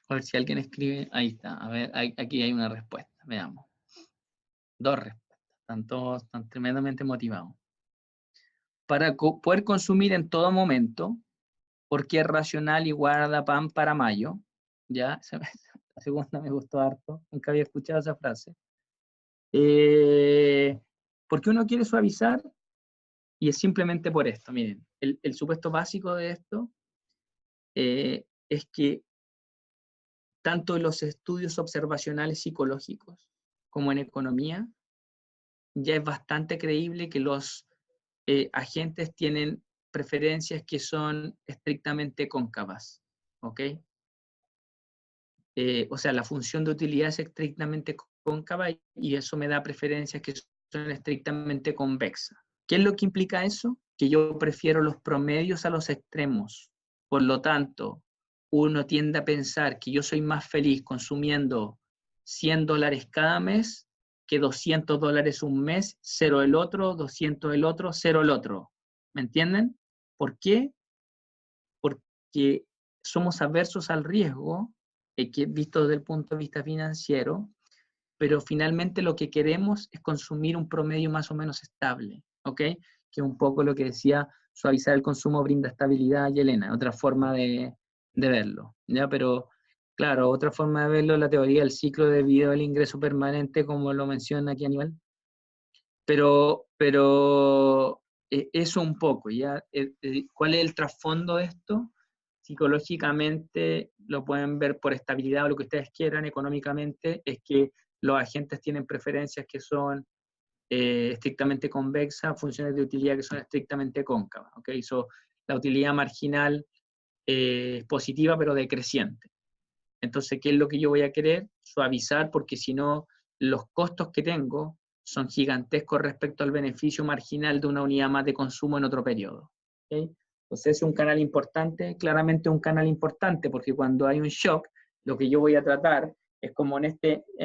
[SPEAKER 1] A ver si alguien escribe. Ahí está. A ver, aquí hay una respuesta. Veamos. 2 respuestas. Están tremendamente motivados. Para poder consumir en todo momento, porque es racional y guarda pan para mayo. Ya, la segunda me gustó harto. Nunca había escuchado esa frase. ¿Por qué uno quiere suavizar? Y es simplemente por esto. Miren, el supuesto básico de esto es que tanto en los estudios observacionales psicológicos como en economía, ya es bastante creíble que los agentes tienen preferencias que son estrictamente cóncavas, ¿ok? O sea, la función de utilidad es estrictamente cóncava y eso me da preferencias que son estrictamente convexas. ¿Qué es lo que implica eso? Que yo prefiero los promedios a los extremos. Por lo tanto, uno tiende a pensar que yo soy más feliz consumiendo $100 cada mes que $200 un mes, 0 el otro, 200 el otro, 0 el otro. ¿Me entienden? ¿Por qué? Porque somos aversos al riesgo, que visto desde el punto de vista financiero, pero finalmente lo que queremos es consumir un promedio más o menos estable, ¿ok? Que es un poco lo que decía, suavizar el consumo brinda estabilidad, Yelena, otra forma de verlo, ¿ya? Pero, claro, otra forma de verlo es la teoría del ciclo de vida del ingreso permanente, como lo menciona aquí Aníbal. Pero eso un poco, ¿ya? ¿Cuál es el trasfondo de esto? Psicológicamente lo pueden ver por estabilidad o lo que ustedes quieran, económicamente, es que los agentes tienen preferencias que son estrictamente convexas, funciones de utilidad que son estrictamente cóncavas, ¿ok? La utilidad marginal es positiva pero decreciente. Entonces, ¿qué es lo que yo voy a querer? Suavizar, porque si no, los costos que tengo son gigantescos respecto al beneficio marginal de una unidad más de consumo en otro periodo. ¿Okay? Entonces, es un canal importante, claramente un canal importante, porque cuando hay un shock, lo que yo voy a tratar es como en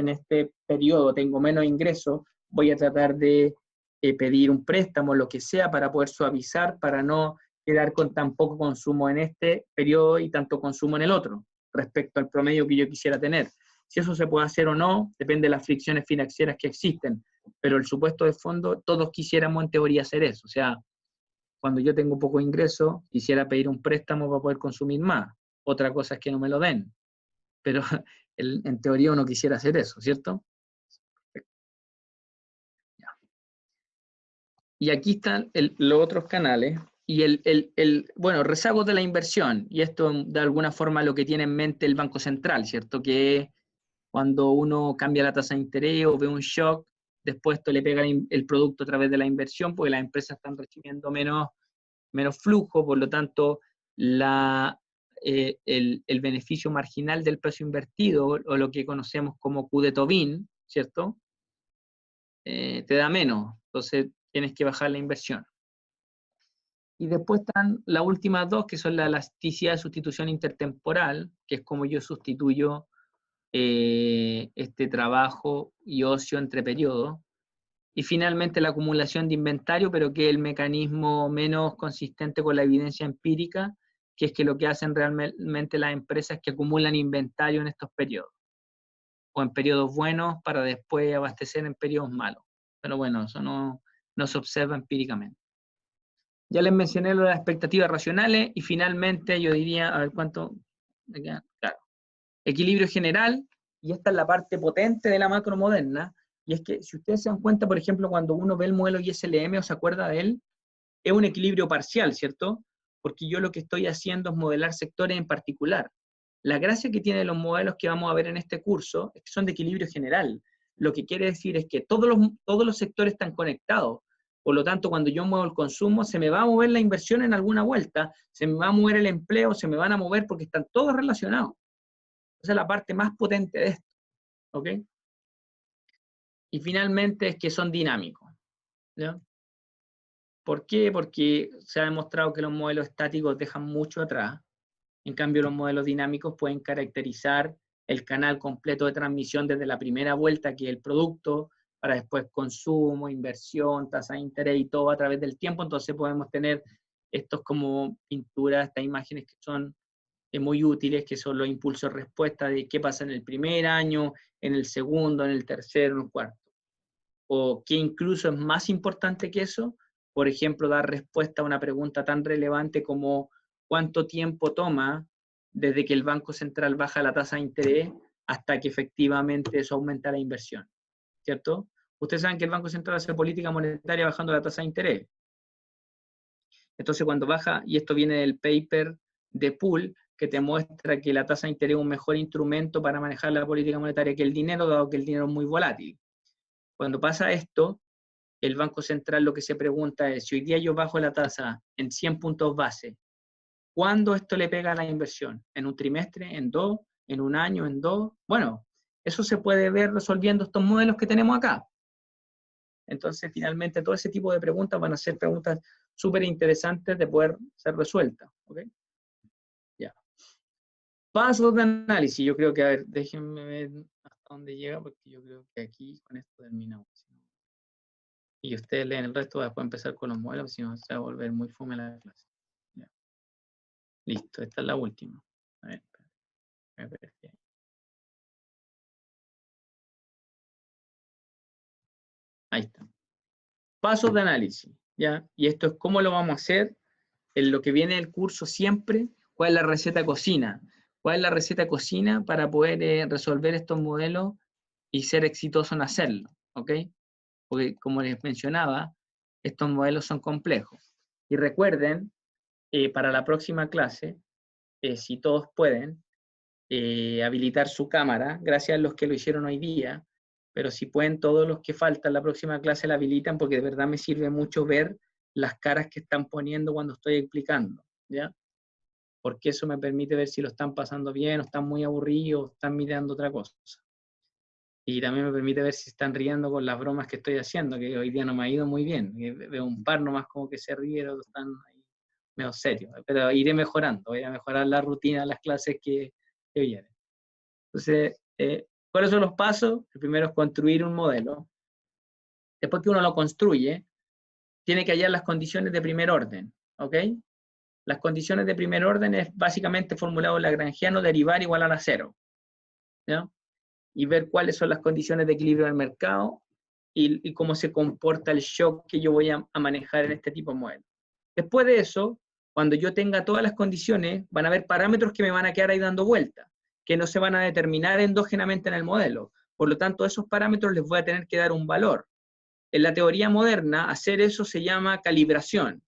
[SPEAKER 1] este periodo tengo menos ingresos, voy a tratar de pedir un préstamo, lo que sea, para poder suavizar, para no quedar con tan poco consumo en este periodo y tanto consumo en el otro, respecto al promedio que yo quisiera tener. Si eso se puede hacer o no, depende de las fricciones financieras que existen, pero el supuesto de fondo, todos quisiéramos en teoría hacer eso. O sea, cuando yo tengo poco ingreso, quisiera pedir un préstamo para poder consumir más. Otra cosa es que no me lo den, pero en teoría uno quisiera hacer eso, ¿cierto? Y aquí están los otros canales, y bueno, rezagos de la inversión, y esto de alguna forma lo que tiene en mente el Banco Central, ¿cierto? Que Cuando uno cambia la tasa de interés o ve un shock, después esto le pega el producto a través de la inversión, porque las empresas están recibiendo menos flujo, por lo tanto, el beneficio marginal del precio invertido, o lo que conocemos como Q de Tobin, ¿cierto? Te da menos, entonces tienes que bajar la inversión. Y después están las últimas dos, que son la elasticidad de sustitución intertemporal, que es como yo sustituyo este trabajo y ocio entre periodos. Y finalmente la acumulación de inventario, pero que es el mecanismo menos consistente con la evidencia empírica, que es que lo que hacen realmente las empresas es que acumulan inventario en estos periodos, o en periodos buenos para después abastecer en periodos malos. Pero bueno, eso no se observa empíricamente. Ya les mencioné lo de las expectativas racionales, y finalmente yo diría, a ver cuánto me queda, claro, equilibrio general, y esta es la parte potente de la macro moderna, y es que si ustedes se dan cuenta, por ejemplo, cuando uno ve el modelo ISLM o se acuerda de él, es un equilibrio parcial, ¿cierto? Porque yo lo que estoy haciendo es modelar sectores en particular. La gracia que tienen los modelos que vamos a ver en este curso es que son de equilibrio general. Lo que quiere decir es que todos los sectores están conectados. Por lo tanto, cuando yo muevo el consumo, se me va a mover la inversión en alguna vuelta, se me va a mover el empleo, se me van a mover porque están todos relacionados. Esa es la parte más potente de esto, ¿ok? Y finalmente es que son dinámicos, ¿ya? ¿Por qué? Porque se ha demostrado que los modelos estáticos dejan mucho atrás. En cambio, los modelos dinámicos pueden caracterizar el canal completo de transmisión desde la primera vuelta, que es el producto, para después consumo, inversión, tasa de interés y todo a través del tiempo. Entonces podemos tener estos como pinturas, estas imágenes que son muy útiles, que son los impulsos de respuesta de qué pasa en el primer año, en el segundo, en el tercero, en el cuarto. O que incluso es más importante que eso, por ejemplo, dar respuesta a una pregunta tan relevante como cuánto tiempo toma desde que el Banco Central baja la tasa de interés hasta que efectivamente eso aumenta la inversión, ¿cierto? Ustedes saben que el Banco Central hace política monetaria bajando la tasa de interés. Entonces, cuando baja, y esto viene del paper de Poole, que te muestra que la tasa de interés es un mejor instrumento para manejar la política monetaria que el dinero, dado que el dinero es muy volátil. Cuando pasa esto, el Banco Central lo que se pregunta es, si hoy día yo bajo la tasa en 100 puntos base, ¿cuándo esto le pega a la inversión? ¿En un trimestre? ¿En 2? ¿En un año? ¿En 2? Bueno, eso se puede ver resolviendo estos modelos que tenemos acá. Entonces, finalmente, todo ese tipo de preguntas van a ser preguntas súper interesantes de poder ser resueltas. ¿Ok? Ya. Pasos de análisis. Yo creo que, a ver, déjenme ver hasta dónde llega, porque yo creo que aquí con esto terminamos. Y ustedes leen el resto, después empezar con los modelos, si no se va a volver muy fome la clase. Ya. Listo, esta es la última. A ver, me parece. Ahí está. Pasos de análisis, ¿ya? Y esto es cómo lo vamos a hacer en lo que viene del curso siempre. ¿Cuál es la receta cocina? ¿Cuál es la receta cocina para poder resolver estos modelos y ser exitoso en hacerlo? ¿Ok? Porque, como les mencionaba, estos modelos son complejos. Y recuerden, para la próxima clase, si todos pueden, habilitar su cámara, gracias a los que lo hicieron hoy día, pero si pueden, todos los que faltan la próxima clase la habilitan, porque de verdad me sirve mucho ver las caras que están poniendo cuando estoy explicando, ¿ya? Porque eso me permite ver si lo están pasando bien, o están muy aburridos, o están mirando otra cosa. Y también me permite ver si están riendo con las bromas que estoy haciendo, que hoy día no me ha ido muy bien. Veo un par nomás como que se ríen, otros están ahí medio serios. Pero iré mejorando, voy a mejorar la rutina de las clases que vienen. Entonces, ¿cuáles son los pasos? El primero es construir un modelo. Después que uno lo construye, tiene que hallar las condiciones de primer orden, ¿ok? Las condiciones de primer orden es básicamente formulado lagrangiano, derivar igual a la cero, ¿ya? Y ver cuáles son las condiciones de equilibrio del mercado y cómo se comporta el shock que yo voy a manejar en este tipo de modelo. Después de eso, cuando yo tenga todas las condiciones, van a haber parámetros que me van a quedar ahí dando vueltas, que no se van a determinar endógenamente en el modelo. Por lo tanto, esos parámetros les voy a tener que dar un valor. En la teoría moderna, hacer eso se llama calibración.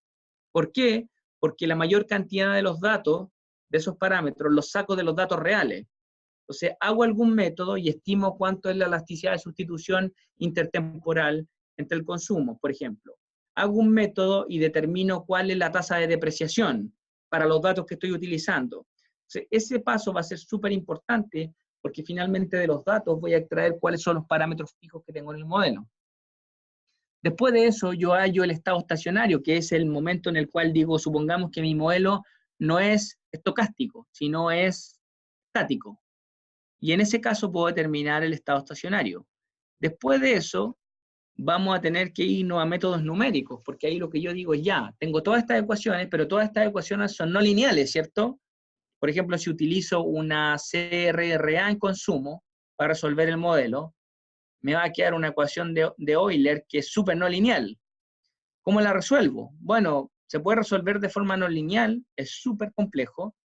[SPEAKER 1] ¿Por qué? Porque la mayor cantidad de los datos, de esos parámetros, los saco de los datos reales. Entonces, hago algún método y estimo cuánto es la elasticidad de sustitución intertemporal entre el consumo, por ejemplo. Hago un método y determino cuál es la tasa de depreciación para los datos que estoy utilizando. Entonces, ese paso va a ser súper importante porque finalmente de los datos voy a extraer cuáles son los parámetros fijos que tengo en el modelo. Después de eso, yo hallo el estado estacionario, que es el momento en el cual digo, supongamos que mi modelo no es estocástico, sino es estático. Y en ese caso puedo determinar el estado estacionario. Después de eso, vamos a tener que irnos a métodos numéricos, porque ahí lo que yo digo es ya, tengo todas estas ecuaciones, pero todas estas ecuaciones son no lineales, ¿cierto? Por ejemplo, si utilizo una CRRA en consumo para resolver el modelo, me va a quedar una ecuación de Euler que es súper no lineal. ¿Cómo la resuelvo? Bueno, se puede resolver de forma no lineal, es súper complejo,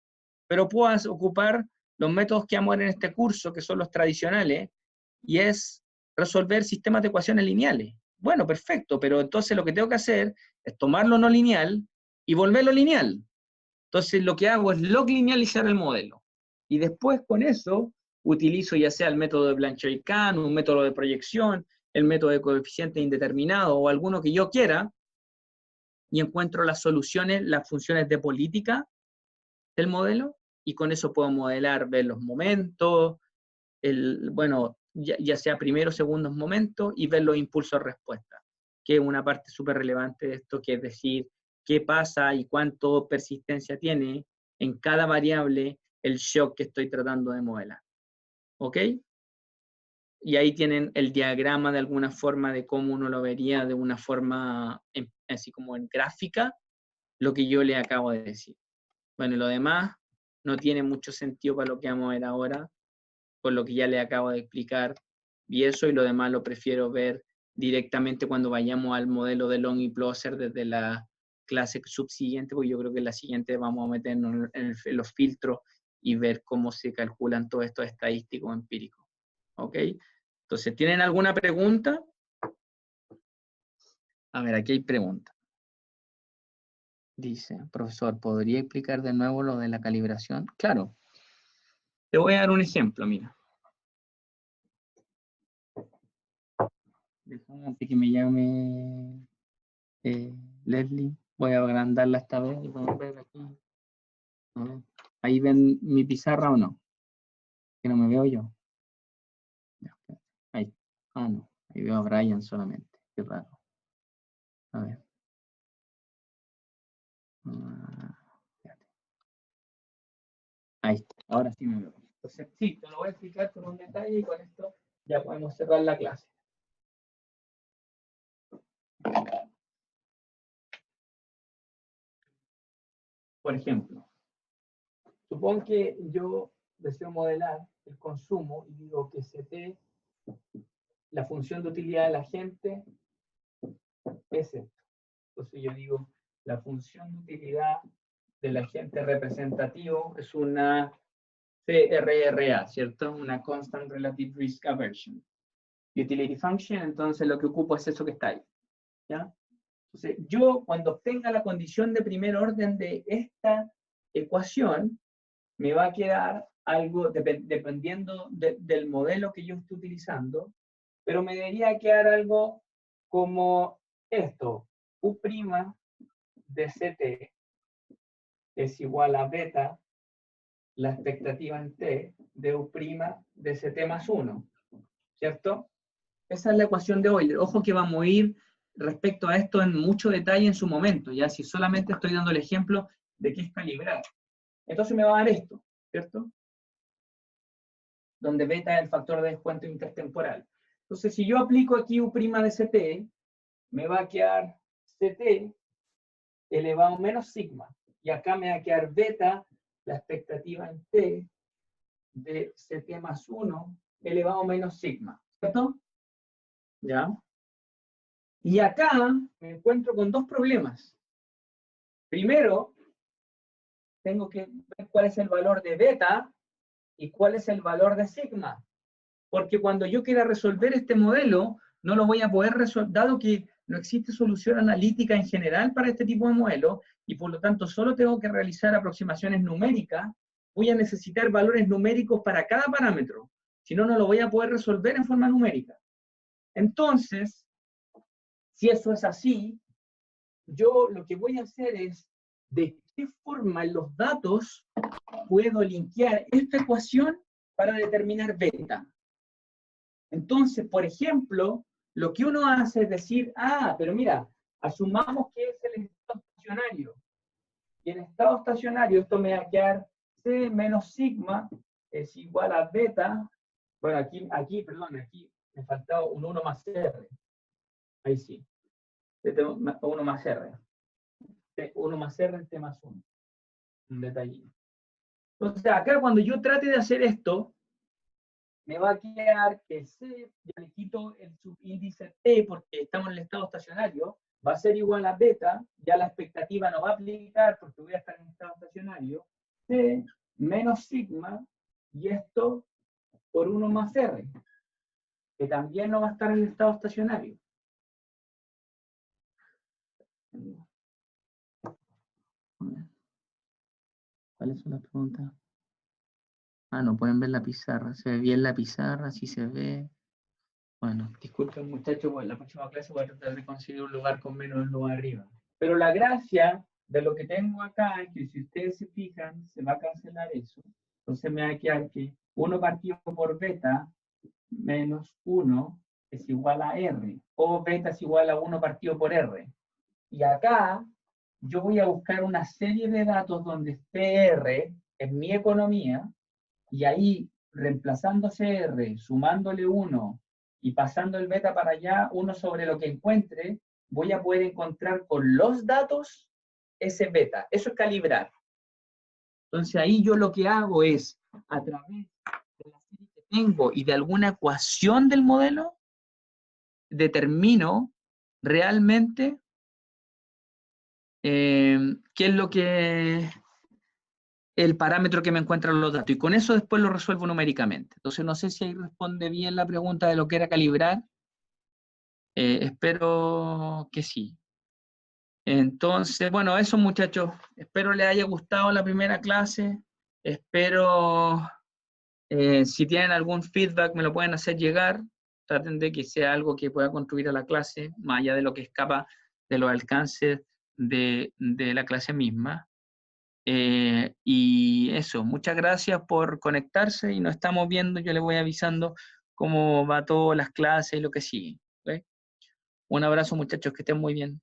[SPEAKER 1] pero puedo ocupar los métodos que vamos a ver en este curso, que son los tradicionales, y es resolver sistemas de ecuaciones lineales. Bueno, perfecto, pero entonces lo que tengo que hacer es tomar lo no lineal y volverlo lineal. Entonces lo que hago es log linealizar el modelo. Y después con eso utilizo ya sea el método de Blanchard-Kahn, un método de proyección, el método de coeficiente indeterminado o alguno que yo quiera, y encuentro las soluciones, las funciones de política del modelo, y con eso puedo modelar, ver los momentos, bueno, ya sea primeros o segundos momentos, y ver los impulsos respuesta, que es una parte súper relevante de esto, que es decir, qué pasa y cuánto persistencia tiene en cada variable el shock que estoy tratando de modelar. ¿Ok? Y ahí tienen el diagrama de alguna forma de cómo uno lo vería de una forma así como en gráfica, lo que yo le acabo de decir. Bueno, y lo demás no tiene mucho sentido para lo que vamos a ver ahora, por lo que ya le acabo de explicar, y eso y lo demás lo prefiero ver directamente cuando vayamos al modelo de Long y Plosser desde la clase subsiguiente, porque yo creo que en la siguiente vamos a meternos en los filtros y ver cómo se calculan todos estos estadísticos empíricos. ¿Ok? Entonces, ¿tienen alguna pregunta? A ver, aquí hay pregunta. Dice, profesor, ¿podría explicar de nuevo lo de la calibración? Claro. Te voy a dar un ejemplo, mira. Déjame que me llame Leslie. Voy a agrandarla esta vez. Y vamos a ver aquí. A ver. ¿Ahí ven mi pizarra o no? Que no me veo yo. Ya, ahí. Ah, no. Ahí veo a Brian solamente. Qué raro. A ver. Ahí está. Ahora sí me veo. Entonces, sí, te lo voy a explicar con un detalle y con esto ya podemos cerrar la clase. Por ejemplo, supongo que yo deseo modelar el consumo y digo que CT, la función de utilidad de la gente, es esto. Entonces yo digo, la función de utilidad del agente representativo es una CRRA, ¿cierto? Una Constant Relative Risk Aversion. Utility Function, entonces lo que ocupo es eso que está ahí. ¿Ya? Entonces, yo cuando obtenga la condición de primer orden de esta ecuación, me va a quedar algo, dependiendo del modelo que yo esté utilizando, pero me debería quedar algo como esto. U' de CT es igual a beta, la expectativa en T, de U' de CT más 1. ¿Cierto? Esa es la ecuación de Euler. Ojo que vamos a ir respecto a esto en mucho detalle en su momento, ya si solamente estoy dando el ejemplo de qué es calibrar. Entonces me va a dar esto, ¿cierto? Donde beta es el factor de descuento intertemporal. Entonces, si yo aplico aquí U' de CT, me va a quedar CT elevado menos sigma. Y acá me va a quedar beta, la expectativa en T, de CT más 1, elevado menos sigma. ¿Cierto? ¿Ya? Y acá me encuentro con dos problemas. Primero, tengo que ver cuál es el valor de beta y cuál es el valor de sigma. Porque cuando yo quiera resolver este modelo, no lo voy a poder resolver, dado que no existe solución analítica en general para este tipo de modelo, y por lo tanto solo tengo que realizar aproximaciones numéricas voy a necesitar valores numéricos para cada parámetro. Si no, no lo voy a poder resolver en forma numérica. Entonces, si eso es así, yo lo que voy a hacer es, ¿de qué forma en los datos puedo linkear esta ecuación para determinar beta? Entonces, por ejemplo, lo que uno hace es decir, pero mira, asumamos que es el estado estacionario. Y en estado estacionario esto me va a quedar C menos sigma es igual a beta. Bueno, aquí me faltaba un 1 más R. Ahí sí. 1 más R. 1 más R es T más 1. Un detallito. Entonces, acá cuando yo trate de hacer esto, me va a quedar que C, ya le quito el subíndice T porque estamos en el estado estacionario, va a ser igual a beta, ya la expectativa no va a aplicar porque voy a estar en estado estacionario, C menos sigma, y esto por 1 más R, que también no va a estar en el estado estacionario. ¿Cuáles son las preguntas? No pueden ver la pizarra. ¿Se ve bien la pizarra? Sí se ve. Bueno, disculpen muchachos, bueno, la próxima clase voy a tratar de conseguir un lugar con menos luz arriba. Pero la gracia de lo que tengo acá es que si ustedes se fijan, se va a cancelar eso. Entonces me va a quedar que 1 partido por beta menos 1 es igual a R. O beta es igual a 1 partido por R. Y acá yo voy a buscar una serie de datos donde esté R en mi economía, y ahí reemplazando CR, sumándole 1 y pasando el beta para allá, 1 sobre lo que encuentre, voy a poder encontrar con los datos ese beta. Eso es calibrar. Entonces ahí yo lo que hago es, a través de la serie que tengo y de alguna ecuación del modelo, determino realmente qué es lo que el parámetro que me encuentran los datos, y con eso después lo resuelvo numéricamente. Entonces no sé si ahí responde bien la pregunta de lo que era calibrar. Espero que sí. Entonces, bueno, eso muchachos, espero les haya gustado la primera clase. Espero, si tienen algún feedback me lo pueden hacer llegar. Traten de que sea algo que pueda contribuir a la clase, más allá de lo que escapa de los alcances de la clase misma. Y eso, muchas gracias por conectarse y nos estamos viendo. Yo les voy avisando cómo va todas las clases y lo que sigue. ¿Okay? Un abrazo muchachos, que estén muy bien.